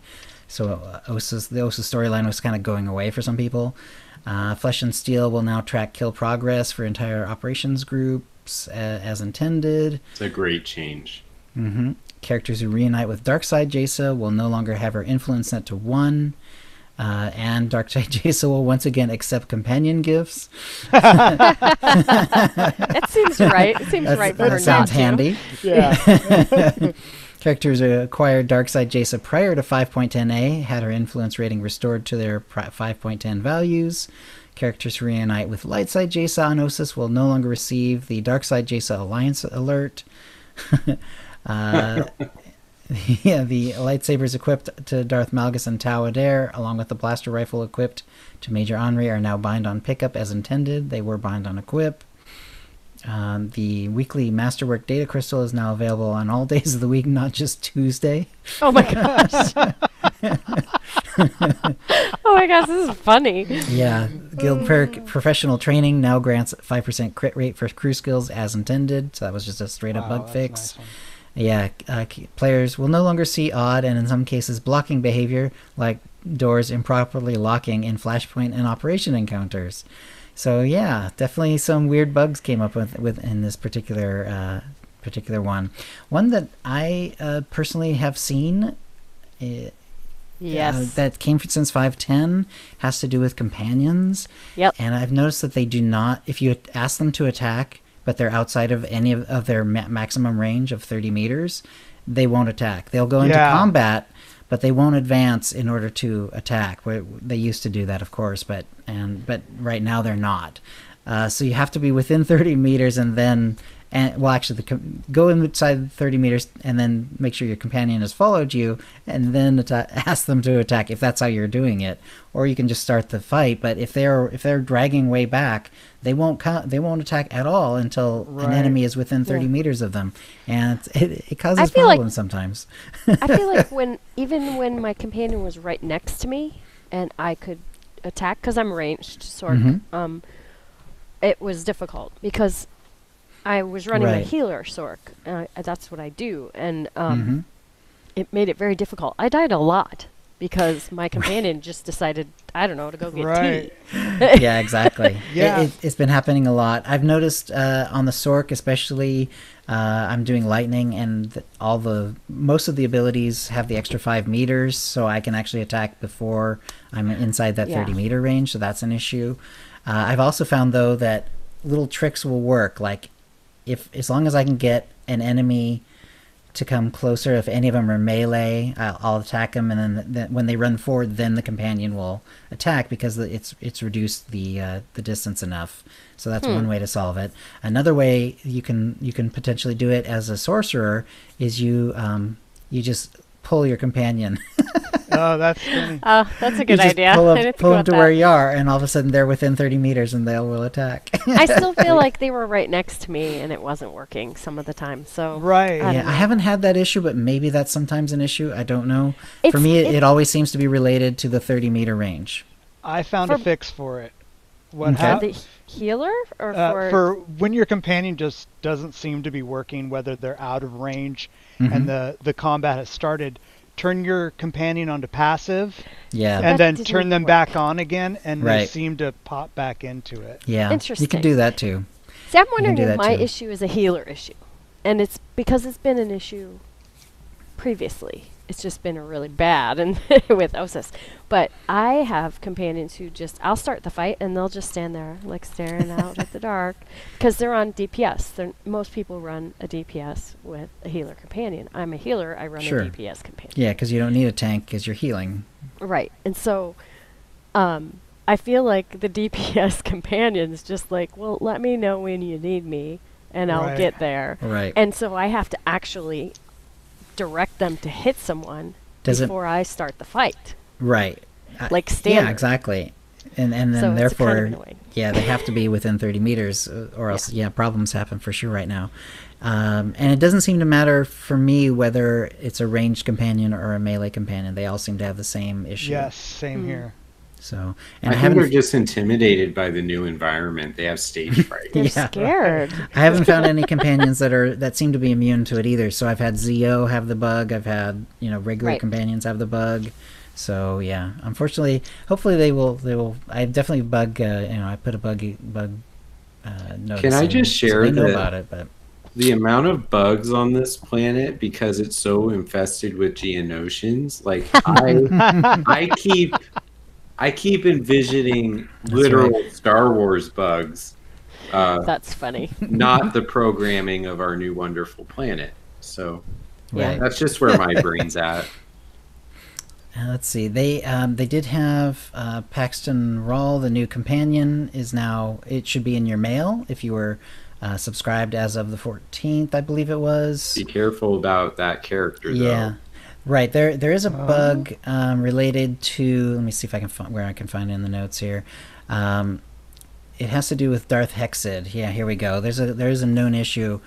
So the Osa storyline was kind of going away for some people. Flesh and Steel will now track kill progress for entire operations groups as intended. It's a great change. Mm-hmm. Characters who reunite with Darkseid Jaisa will no longer have her influence set to 1. And Darkseid Jaisa will once again accept companion gifts. That seems right. It seems right for her. That sounds not handy. Yeah. Characters who acquired Darkseid Jaisa prior to 5.10a had her influence rating restored to their 5.10 values. Characters who reunite with Lightside Jaisa on Osis will no longer receive the Darkseid Jaisa Alliance alert. Yeah, the lightsabers equipped to Darth Malgus and Tau Adair, along with the blaster rifle equipped to Major Henri, are now bind on pickup as intended. They were bind on equip. The weekly Masterwork data crystal is now available on all days of the week, not just Tuesday. Oh my gosh. Oh my gosh, this is funny. Yeah. Guild Professional Training now grants 5% crit rate for crew skills as intended. So that was just a straight up bug fix. Nice. Yeah, players will no longer see odd and in some cases blocking behavior, like doors improperly locking in Flashpoint and Operation encounters. So yeah, definitely some weird bugs came up with in this particular one. One that I personally have seen, Yes. that came since 5.10 has to do with companions. Yep. And I've noticed that they do not, if you ask them to attack, but they're outside of any of their maximum range of 30 meters, they won't attack. They'll go into combat, but they won't advance in order to attack. They used to do that, of course, but right now they're not. So you have to be within 30 meters and then... go inside 30 meters and then make sure your companion has followed you, and then ask them to attack if that's how you're doing it. Or you can just start the fight. But if they're dragging way back, they won't attack at all until an enemy is within 30 meters of them, and it causes problems sometimes. I feel like even when my companion was right next to me and I could attack because I'm ranged, Sork, it was difficult because I was running a healer, Sork. That's what I do. And it made it very difficult. I died a lot because my companion just decided, I don't know, to go get tea. Yeah, exactly. It's been happening a lot. I've noticed on the Sork especially, I'm doing lightning, and most of the abilities have the extra 5 meters, so I can actually attack before I'm inside that 30 meter range, so that's an issue. I've also found, though, that little tricks will work, like as long as I can get an enemy to come closer, if any of them are melee, I'll attack them, and then when they run forward, then the companion will attack because it's reduced the distance enough. So that's one way to solve it. Another way you can potentially do it as a sorcerer is you just pull your companion. Oh, that's funny. That's a good idea. Pull them to where you are, and all of a sudden they're within 30 meters and they will attack. I still feel like they were right next to me and it wasn't working some of the time. So I haven't had that issue, but maybe that's sometimes an issue. I don't know. For me, it always seems to be related to the 30 meter range. I found a fix for it. For the healer or for when your companion just doesn't seem to be working, whether they're out of range and the combat has started. Turn your companion onto passive, and then turn them back on again, and they seem to pop back into it. Yeah, interesting. You can do that too. See, I'm wondering if my issue is a healer issue, and it's because it's been an issue previously. It's just been really bad and with Osis. But I have companions who I'll start the fight and they'll just stand there like staring out at the dark because they're on DPS. Most people run a DPS with a healer companion. I'm a healer. I run Sure. a DPS companion. Yeah, because you don't need a tank because you're healing. Right. And so I feel like the DPS companion's just like, well, let me know when you need me and I'll Right. get there. Right. And so I have to actually direct them to hit someone before I start the fight. Right. Like standard. Yeah, exactly. And then So it's therefore, kind of annoying. yeah, they have to be within 30 meters or else, problems happen for sure right now. And it doesn't seem to matter for me whether it's a ranged companion or a melee companion. They all seem to have the same issue. Yes, same here. So, and I think they're just intimidated by the new environment. They have stage fright. They're Yeah. scared. I haven't found any companions that seem to be immune to it either. So I've had Zio have the bug. I've had regular Right. companions have the bug. So yeah, unfortunately, hopefully they will. I definitely bug. I put a bug notice. Can I in, just so share they know that about it? But the amount of bugs on this planet, because it's so infested with Geonosians, like I keep envisioning literal Star Wars bugs. That's funny. Not the programming of our new wonderful planet. So right. that's just where my brain's at. Let's see. They did have Paxton Rawl, the new companion, is now. It should be in your mail if you were subscribed as of the 14th, I believe it was. Be careful about that character, though. Yeah, right. There is a bug related to. Let me see if I can find where I can find it in the notes here. It has to do with Darth Hexid. Yeah, here we go. There is a known issue.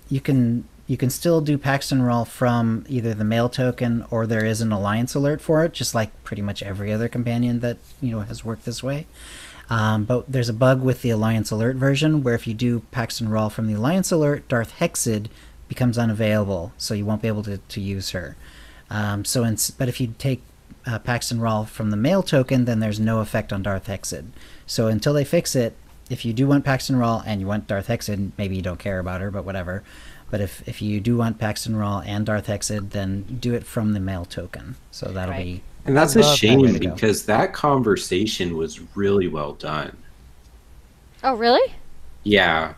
You can still do Paxton Rawl from either the mail token or there is an alliance alert for it, just like pretty much every other companion that has worked this way. But there's a bug with the alliance alert version where if you do Paxton Rawl from the alliance alert, Darth Hexid becomes unavailable, so you won't be able to use her. But if you take Paxton Rawl from the mail token, then there's no effect on Darth Hexid. So until they fix it, if you do want Paxton Rawl and you want Darth Hexid, maybe you don't care about her, but whatever. But if you do want Paxton Rawl and Darth Hexid, then do it from the mail token. So that'll be... And that's a shame that because that conversation was really well done. Oh, really? Yeah.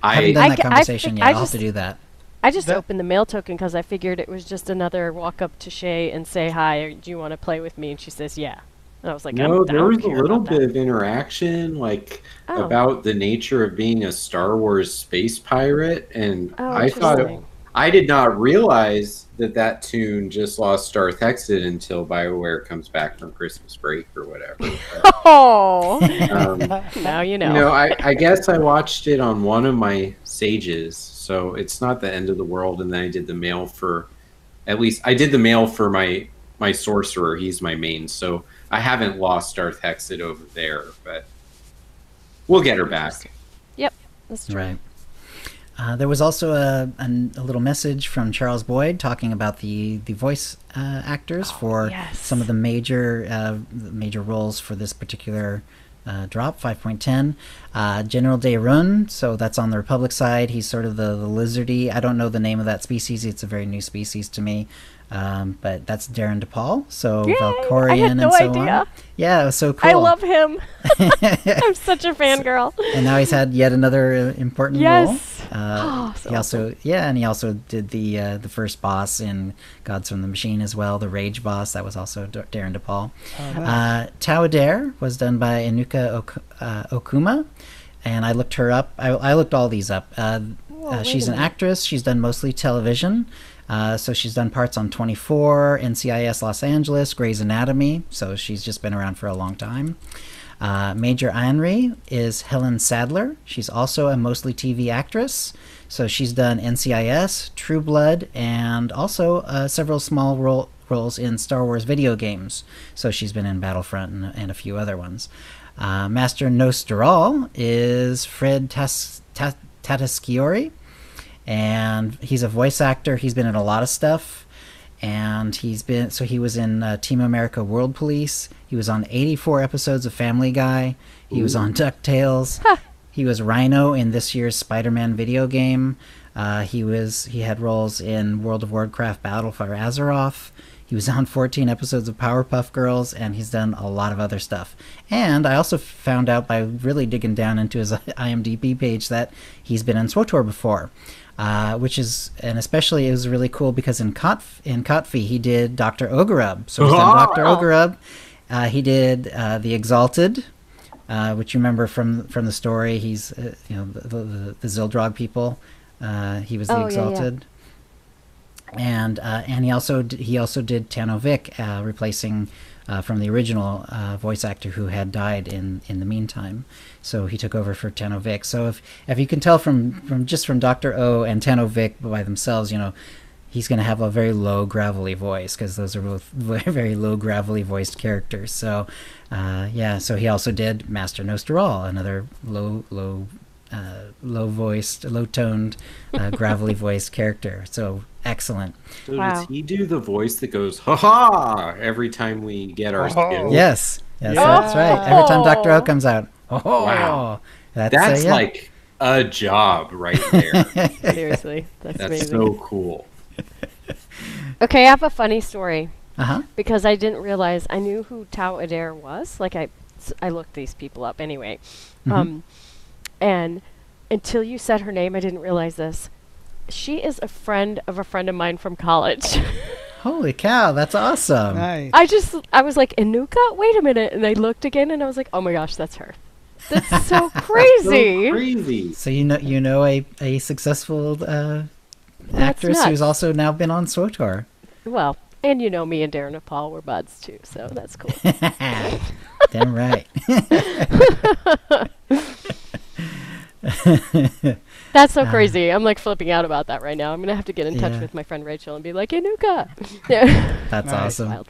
I haven't done that I conversation yet. I I'll have just- to do that. I just opened the mail token because I figured it was just another walk up to Shay and say hi, or do you want to play with me? And she says, yeah. And I was like, No, I there don't was a care little about that. bit of interaction, like Oh. about the nature of being a Star Wars space pirate, and Oh, I thought interesting. I did not realize that tune just lost Darth Hexid until BioWare comes back from Christmas break or whatever. But, Oh, now you know. you know, I guess I watched it on one of my sages, so it's not the end of the world. And then I did the mail for, at least I did the mail for my sorcerer. He's my main, so I haven't lost Darth Hexid over there, but we'll get her back. Yep, that's true. Right. There was also a little message from Charles Boyd talking about the voice actors for yes. some of the major roles for this particular drop, 5.10. General Daerun, so that's on the Republic side. He's sort of the lizardy. I don't know the name of that species. It's a very new species to me. But that's Darren DePaul, so Yay! Valkorian I had no and so idea. on. Yeah, it was so cool. I love him. I'm such a fangirl. And now he's had yet another important Yes. role. So He also, and he also did the first boss in Gods from the Machine as well, the Rage boss. That was also Darren DePaul. Tau Adair was done by Inuka Okuma, and I looked her up. I looked all these up. She's an actress. She's done mostly television. So she's done parts on 24, NCIS Los Angeles, Grey's Anatomy. So she's just been around for a long time. Major Anri is Helen Sadler. She's also a mostly TV actress. So she's done NCIS, True Blood, and also several small roles in Star Wars video games. So she's been in Battlefront and a few other ones. Master Nosteral is Fred Tatasciore. And he's a voice actor. He's been in a lot of stuff. And he was in Team America World Police. He was on 84 episodes of Family Guy. He was on DuckTales. He was Rhino in this year's Spider-Man video game. He had roles in World of Warcraft Battle for Azeroth. He was on 14 episodes of Powerpuff Girls, and he's done a lot of other stuff. And I also found out by really digging down into his IMDb page that he's been on SWTOR before, which is, and especially it was really cool because in Kotfi he did Dr. Ogurub. So he's done Dr. Ogurub. He did The Exalted, which you remember from the story. He's the Zildrog people. He was the Exalted. Yeah. And he also did Tanovic, replacing from the original voice actor who had died in the meantime. So he took over for Tanovic. So if you can tell from Dr. O and Tanovic by themselves, he's going to have a very low gravelly voice because those are both very, very low gravelly voiced characters. So so he also did Master Nosteral, another low-toned, gravelly voiced character. So excellent. So does he do the voice that goes "ha ha" every time we get our skill? Yes, that's right. Every time Dr. O comes out. Wow, that's like a job right there. Seriously, that's amazing. So cool. Okay, I have a funny story. Because I didn't realize, I knew who Tau Adair was. Like I looked these people up anyway. And until you said her name, I didn't realize this. She is a friend of mine from college. Holy cow, that's awesome. Nice. I was like, Inuka? Wait a minute. And I looked again and I was like, oh my gosh, that's her. That's so crazy. So crazy. So you know a successful actress who's also now been on SWTOR. Well, and me and Darren and Paul were buds too, so that's cool. Damn right. That's so crazy. I'm like flipping out about that right now. I'm gonna have to get in touch with my friend Rachel and be like, Inuka. That's awesome.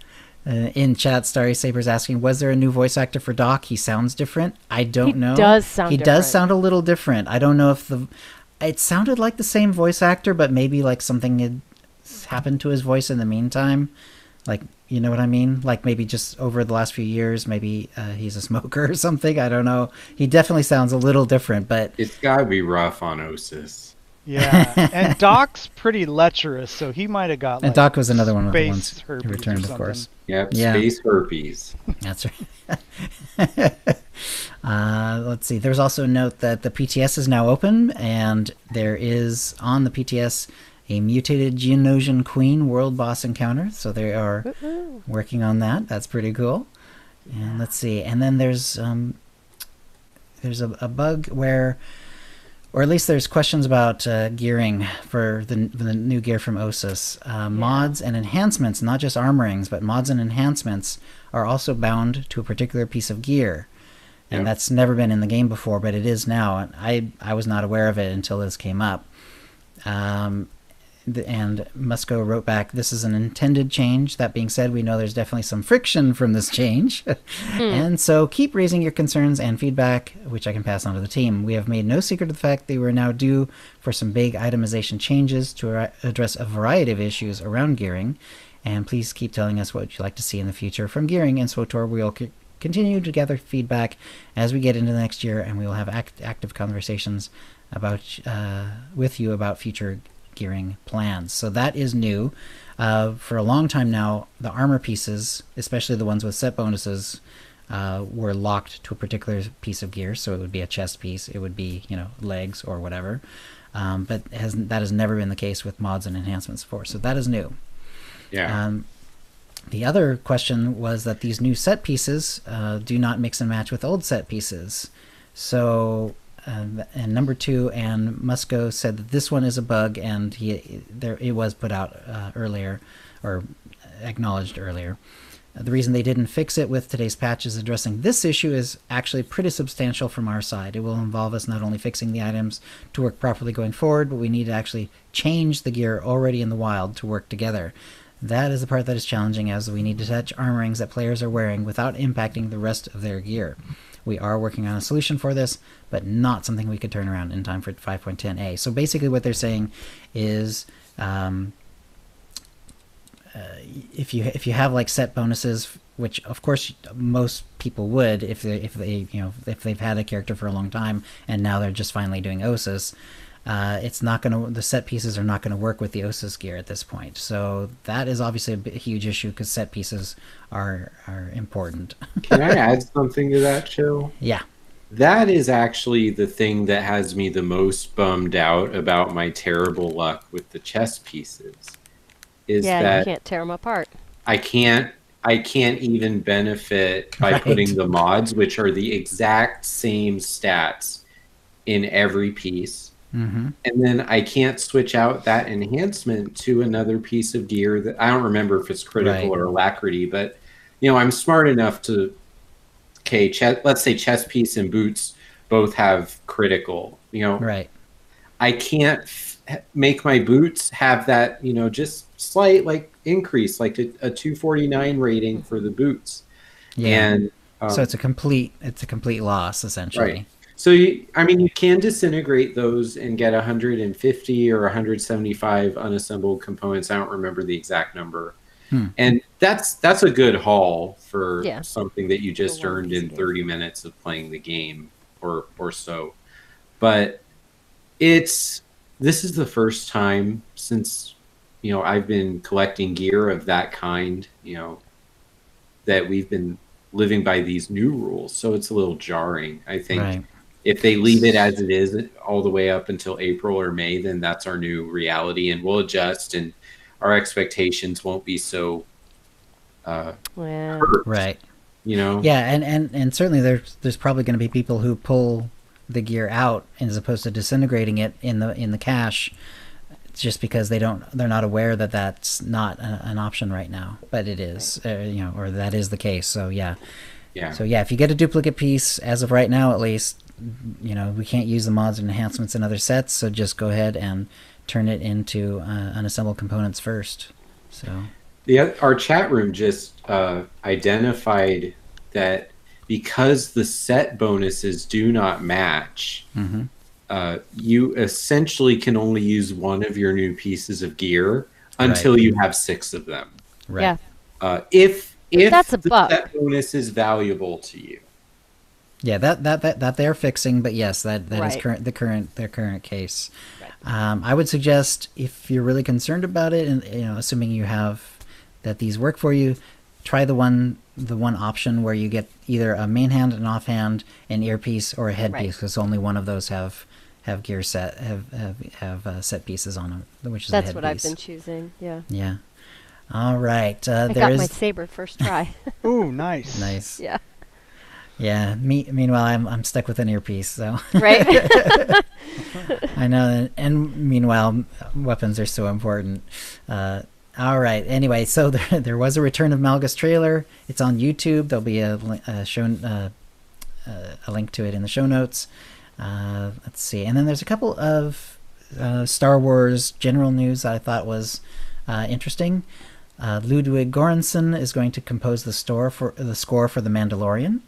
In chat, Starry Saber's asking, was there a new voice actor for Doc? He sounds different. I don't know. He does sound a little different. I don't know if it sounded like the same voice actor, but maybe like something had happened to his voice in the meantime. Like, you know what I mean? Like maybe just over the last few years, maybe he's a smoker or something. I don't know. He definitely sounds a little different, but it's gotta be rough on Osis. Yeah, and Doc's pretty lecherous, so he might have got. And Doc was another one of the ones who returned, of course. Yep, space herpes. That's right. Let's see. There's also a note that the PTS is now open, and there is on the PTS a mutated Geonosian Queen world boss encounter. So they are working on that. That's pretty cool. And let's see. And then there's a bug where, or at least there's questions about gearing for the new gear from Osis. Mods and enhancements, not just armorings, but mods and enhancements are also bound to a particular piece of gear. And that's never been in the game before, but it is now. And I was not aware of it until this came up. And Musco wrote back, this is an intended change. That being said, we know there's definitely some friction from this change. And so keep raising your concerns and feedback, which I can pass on to the team. We have made no secret of the fact that we are now due for some big itemization changes to address a variety of issues around gearing. And please keep telling us what you'd like to see in the future from gearing. And SWTOR will continue to gather feedback as we get into the next year, and we will have active conversations about with you about future gearing plans. So that is new. For a long time now, the armor pieces, especially the ones with set bonuses, were locked to a particular piece of gear. So it would be a chest piece, it would be legs or whatever. But that has never been the case with mods and enhancements before. So that is new. Yeah. The other question was that these new set pieces do not mix and match with old set pieces. So. And number 2, and Musco said that this one is a bug, and it was put out earlier, or acknowledged earlier. The reason they didn't fix it with today's patch is addressing this issue is actually pretty substantial from our side. It will involve us not only fixing the items to work properly going forward, but we need to actually change the gear already in the wild to work together. That is the part that is challenging, as we need to touch armorings that players are wearing without impacting the rest of their gear. We are working on a solution for this, but not something we could turn around in time for 5.10a. So basically what they're saying is if you have like set bonuses, which of course most people would if they've had a character for a long time and now they're just finally doing Osis, it's not going to, the set pieces are not going to work with the Osa's gear at this point. So that is obviously a huge issue because set pieces are important. Can I add something to that, Chill? Yeah. That is actually the thing that has me the most bummed out about my terrible luck with the chess pieces. Is that you can't tear them apart. I can't even benefit by putting the mods, which are the exact same stats in every piece. Mm-hmm. And then I can't switch out that enhancement to another piece of gear that I don't remember if it's critical or alacrity, but I'm smart enough to, let's say chess piece and boots both have critical, Right. I can't make my boots have that, just slight increase, like a 249 rating for the boots. Yeah. And so it's a complete loss essentially. Right. So you can disintegrate those and get 150 or 175 unassembled components. I don't remember the exact number. And that's a good haul for something that you just earned in 30 minutes of playing the game or so. But this is the first time since I've been collecting gear of that kind, that we've been living by these new rules. So it's a little jarring. I think if they leave it as it is all the way up until April or May, then that's our new reality, and we'll adjust, and our expectations won't be so hurt, right. Yeah, and certainly there's probably going to be people who pull the gear out as opposed to disintegrating it in the cache, just because they're not aware that that's not an option right now, but it is, or that is the case. So so if you get a duplicate piece, as of right now at least, we can't use the mods and enhancements in other sets, so just go ahead and turn it into unassembled components first. So our chat room just identified that because the set bonuses do not match, you essentially can only use one of your new pieces of gear until you have 6 of them. Right. If that's a bug. Set bonus is valuable to you. Yeah, that they're fixing, but yes, that is their current case. Right. I would suggest, if you're really concerned about it, and assuming you have that these work for you, try the one option where you get either a main hand, an offhand, an earpiece, or a headpiece, because only one of those have gear set have set pieces on them, which is that's the what I've headpiece. been choosing. Yeah. All right. I got my saber first try. Ooh, nice. Nice. Yeah. Yeah. Meanwhile, I'm stuck with an earpiece. So. Right. I know. And meanwhile, weapons are so important. All right. Anyway, so there was a Return of Malgus trailer. It's on YouTube. There'll be a link to it in the show notes. Let's see. And then there's a couple of Star Wars general news I thought was interesting. Ludwig Göransson is going to compose the score for The Mandalorian.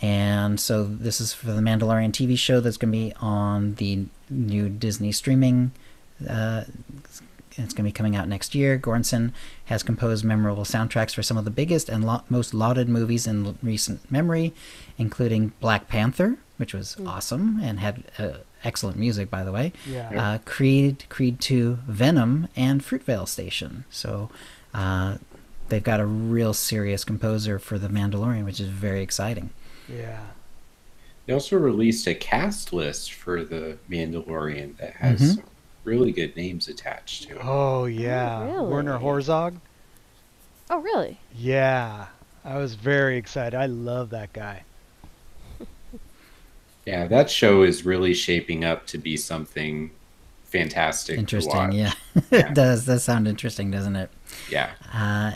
And so this is for the Mandalorian TV show that's going to be on the new Disney streaming. It's going to be coming out next year. Göransson has composed memorable soundtracks for some of the biggest and most lauded movies in recent memory, including Black Panther, which was awesome and had excellent music, by the way. Yeah. Creed 2, Venom, and Fruitvale Station. So they've got a real serious composer for The Mandalorian, which is very exciting. Yeah. They also released a cast list for The Mandalorian that has some really good names attached to it. Oh, yeah. Oh, really? Werner Herzog. Oh, really? Yeah. I was very excited. I love that guy. Yeah, that show is really shaping up to be something fantastic. Interesting, to watch. yeah. It does sound interesting, doesn't it? Yeah.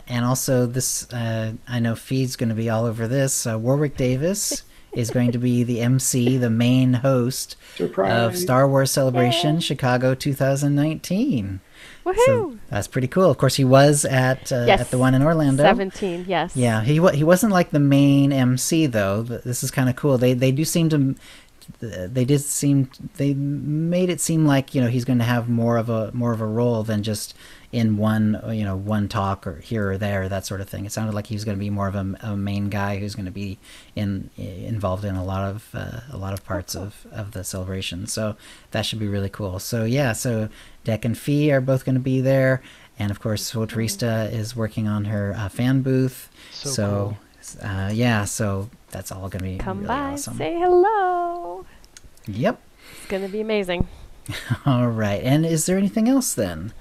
And also this, I know Feed's going to be all over this. Warwick Davis is going to be the MC, the main host of Star Wars Celebration Chicago 2019. Woohoo! So that's pretty cool. Of course, he was at the one in Orlando. 17, yes. Yeah, he wasn't like the main MC though. This is kind of cool. They made it seem like he's going to have more of a role than just in one talk or here or there, that sort of thing. It sounded like he was going to be more of a main guy who's going to be involved in a lot of parts of the celebration. So that should be really cool. So yeah, so Deck and Fee are both going to be there, and of course Swotorista is working on her fan booth. So cool. Yeah, so that's all going to be Come really by, awesome. say hello. Yep. It's going to be amazing. All right. And is there anything else then?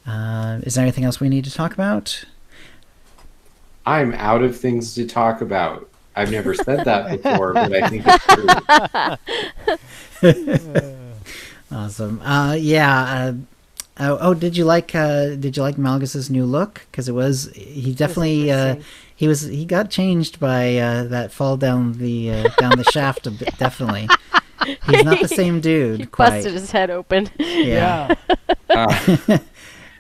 Is there anything else we need to talk about? I'm out of things to talk about. I've never said that before, but I think it's true. Awesome. Yeah. Did you like Malgus's new look? Because he definitely he got changed by that fall down the shaft a bit. Definitely. He's not the same dude. He quite. busted his head open. Yeah.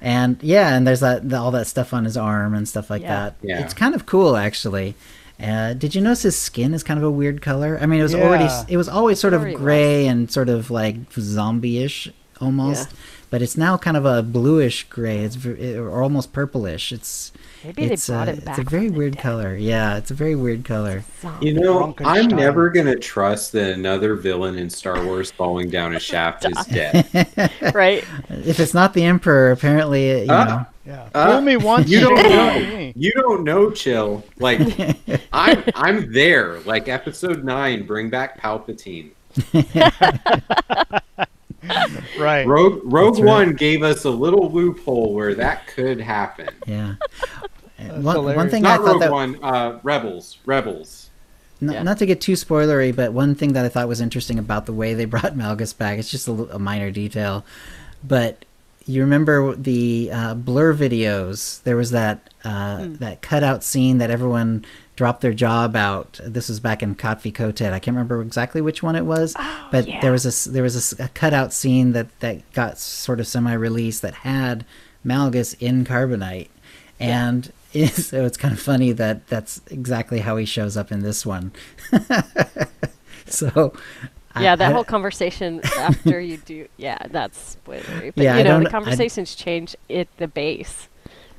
And there's all that stuff on his arm and stuff like that. Yeah. It's kind of cool, actually. Did you notice his skin is kind of a weird color? I mean, it was always sort of gray and sort of like zombie-ish almost, but it's now kind of a bluish gray. Or almost purplish. Maybe they brought him back. It's a very weird color. Yeah, it's a very weird color. You know, I'm never going to trust that another villain in Star Wars falling down a shaft is dead. Right. If it's not the Emperor, apparently, you know. Yeah. Fool me once. You don't know. You don't know, Chill. Like, I'm there. Like Episode 9, bring back Palpatine. Right. Rogue One gave us a little loophole where that could happen. Yeah. One thing not I thought Rogue One, Rebels. Not to get too spoilery, but one thing that I thought was interesting about the way they brought Malgus back, it's just a minor detail, but you remember the Blur videos? There was that cutout scene that everyone dropped their job out. This was back in Kot v Kotet. I can't remember exactly which one it was, but there was a cutout scene that got sort of semi-released that had Malgus in Carbonite, and so it's kind of funny that that's exactly how he shows up in this one. So that whole conversation after you do, that's spoilery. But the conversations change at the base.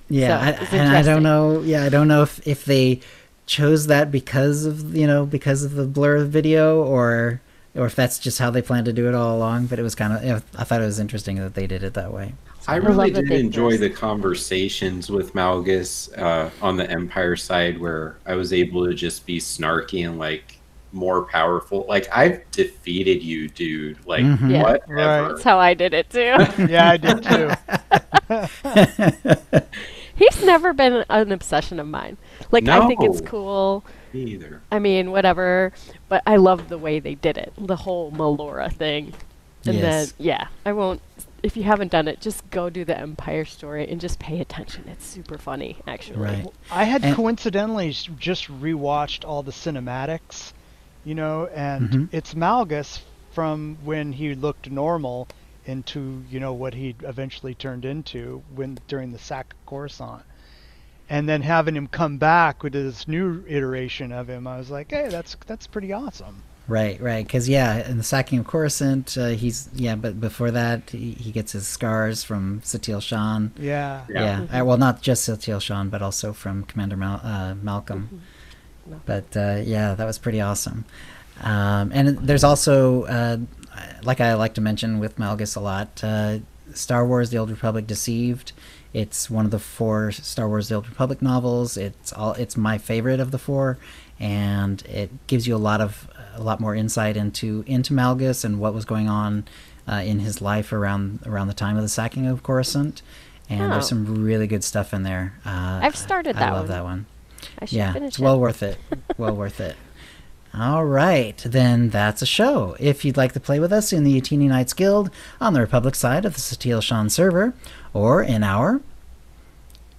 Yeah, so I don't know. Yeah, I don't know if they chose that because of the Blur video or if that's just how they planned to do it all along. But it was kind of, I thought it was interesting that they did it that way. I really did enjoy the conversations with Malgus on the Empire side, where I was able to just be snarky and like more powerful. Like, I've defeated you, dude. Like, whatever. Right. That's how I did it too. Yeah, I did too. He's never been an obsession of mine. Like, No. I think it's cool. Me either. I mean, whatever. But I love the way they did it. The whole Melora thing. And then, I won't. If you haven't done it, just go do the Empire story and just pay attention. It's super funny, actually. Right. I had coincidentally just rewatched all the cinematics, and it's Malgus from when he looked normal into, what he eventually turned into during the sack of Coruscant. And then having him come back with this new iteration of him, I was like, hey, that's pretty awesome. Right, because in the sacking of Coruscant, but before that, he gets his scars from Satele Shan. Yeah. Well, not just Satele Shan, but also from Commander Malcolm. But that was pretty awesome. And there's also, like I like to mention with Malgus a lot, Star Wars: The Old Republic Deceived. It's one of the 4 Star Wars: The Old Republic novels. It's my favorite of the 4, and it gives you a lot more insight into Malgus and what was going on in his life around the time of the sacking of Coruscant. And there's some really good stuff in there. I've started that one. I love that one. I should finish it's well worth it. Well worth it. All right, then that's a show. If you'd like to play with us in the Utini Knights Guild on the Republic side of the Satele Shan server, or in our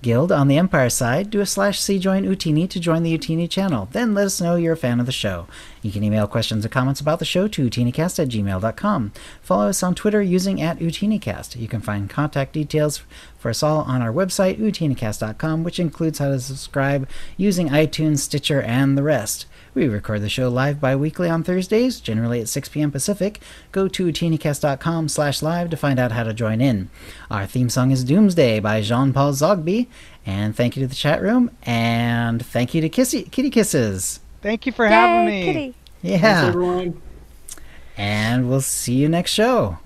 Guild on the Empire side, do a /C join Utini to join the Utini channel. Then let us know you're a fan of the show. You can email questions or comments about the show to OotiniCast@gmail.com. Follow us on Twitter using @OotiniCast. You can find contact details for us all on our website, OotiniCast.com, which includes how to subscribe using iTunes, Stitcher, and the rest. We record the show live bi-weekly on Thursdays, generally at 6 p.m. Pacific. Go to OotiniCast.com/live to find out how to join in. Our theme song is Doomsday by Jean-Paul Zogby. And thank you to the chat room. And thank you to Kitty Kisses. Thank you for having me. Kitty. Yeah. Thanks, everyone. And we'll see you next show.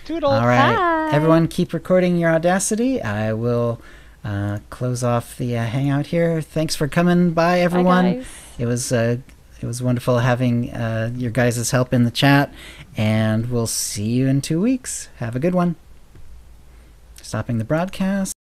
Toodles. All right. Bye. Everyone keep recording your Audacity. I will close off the hangout here. Thanks for coming by, everyone. Bye, guys. It was wonderful having your guys' help in the chat, and we'll see you in 2 weeks. Have a good one. Stopping the broadcast.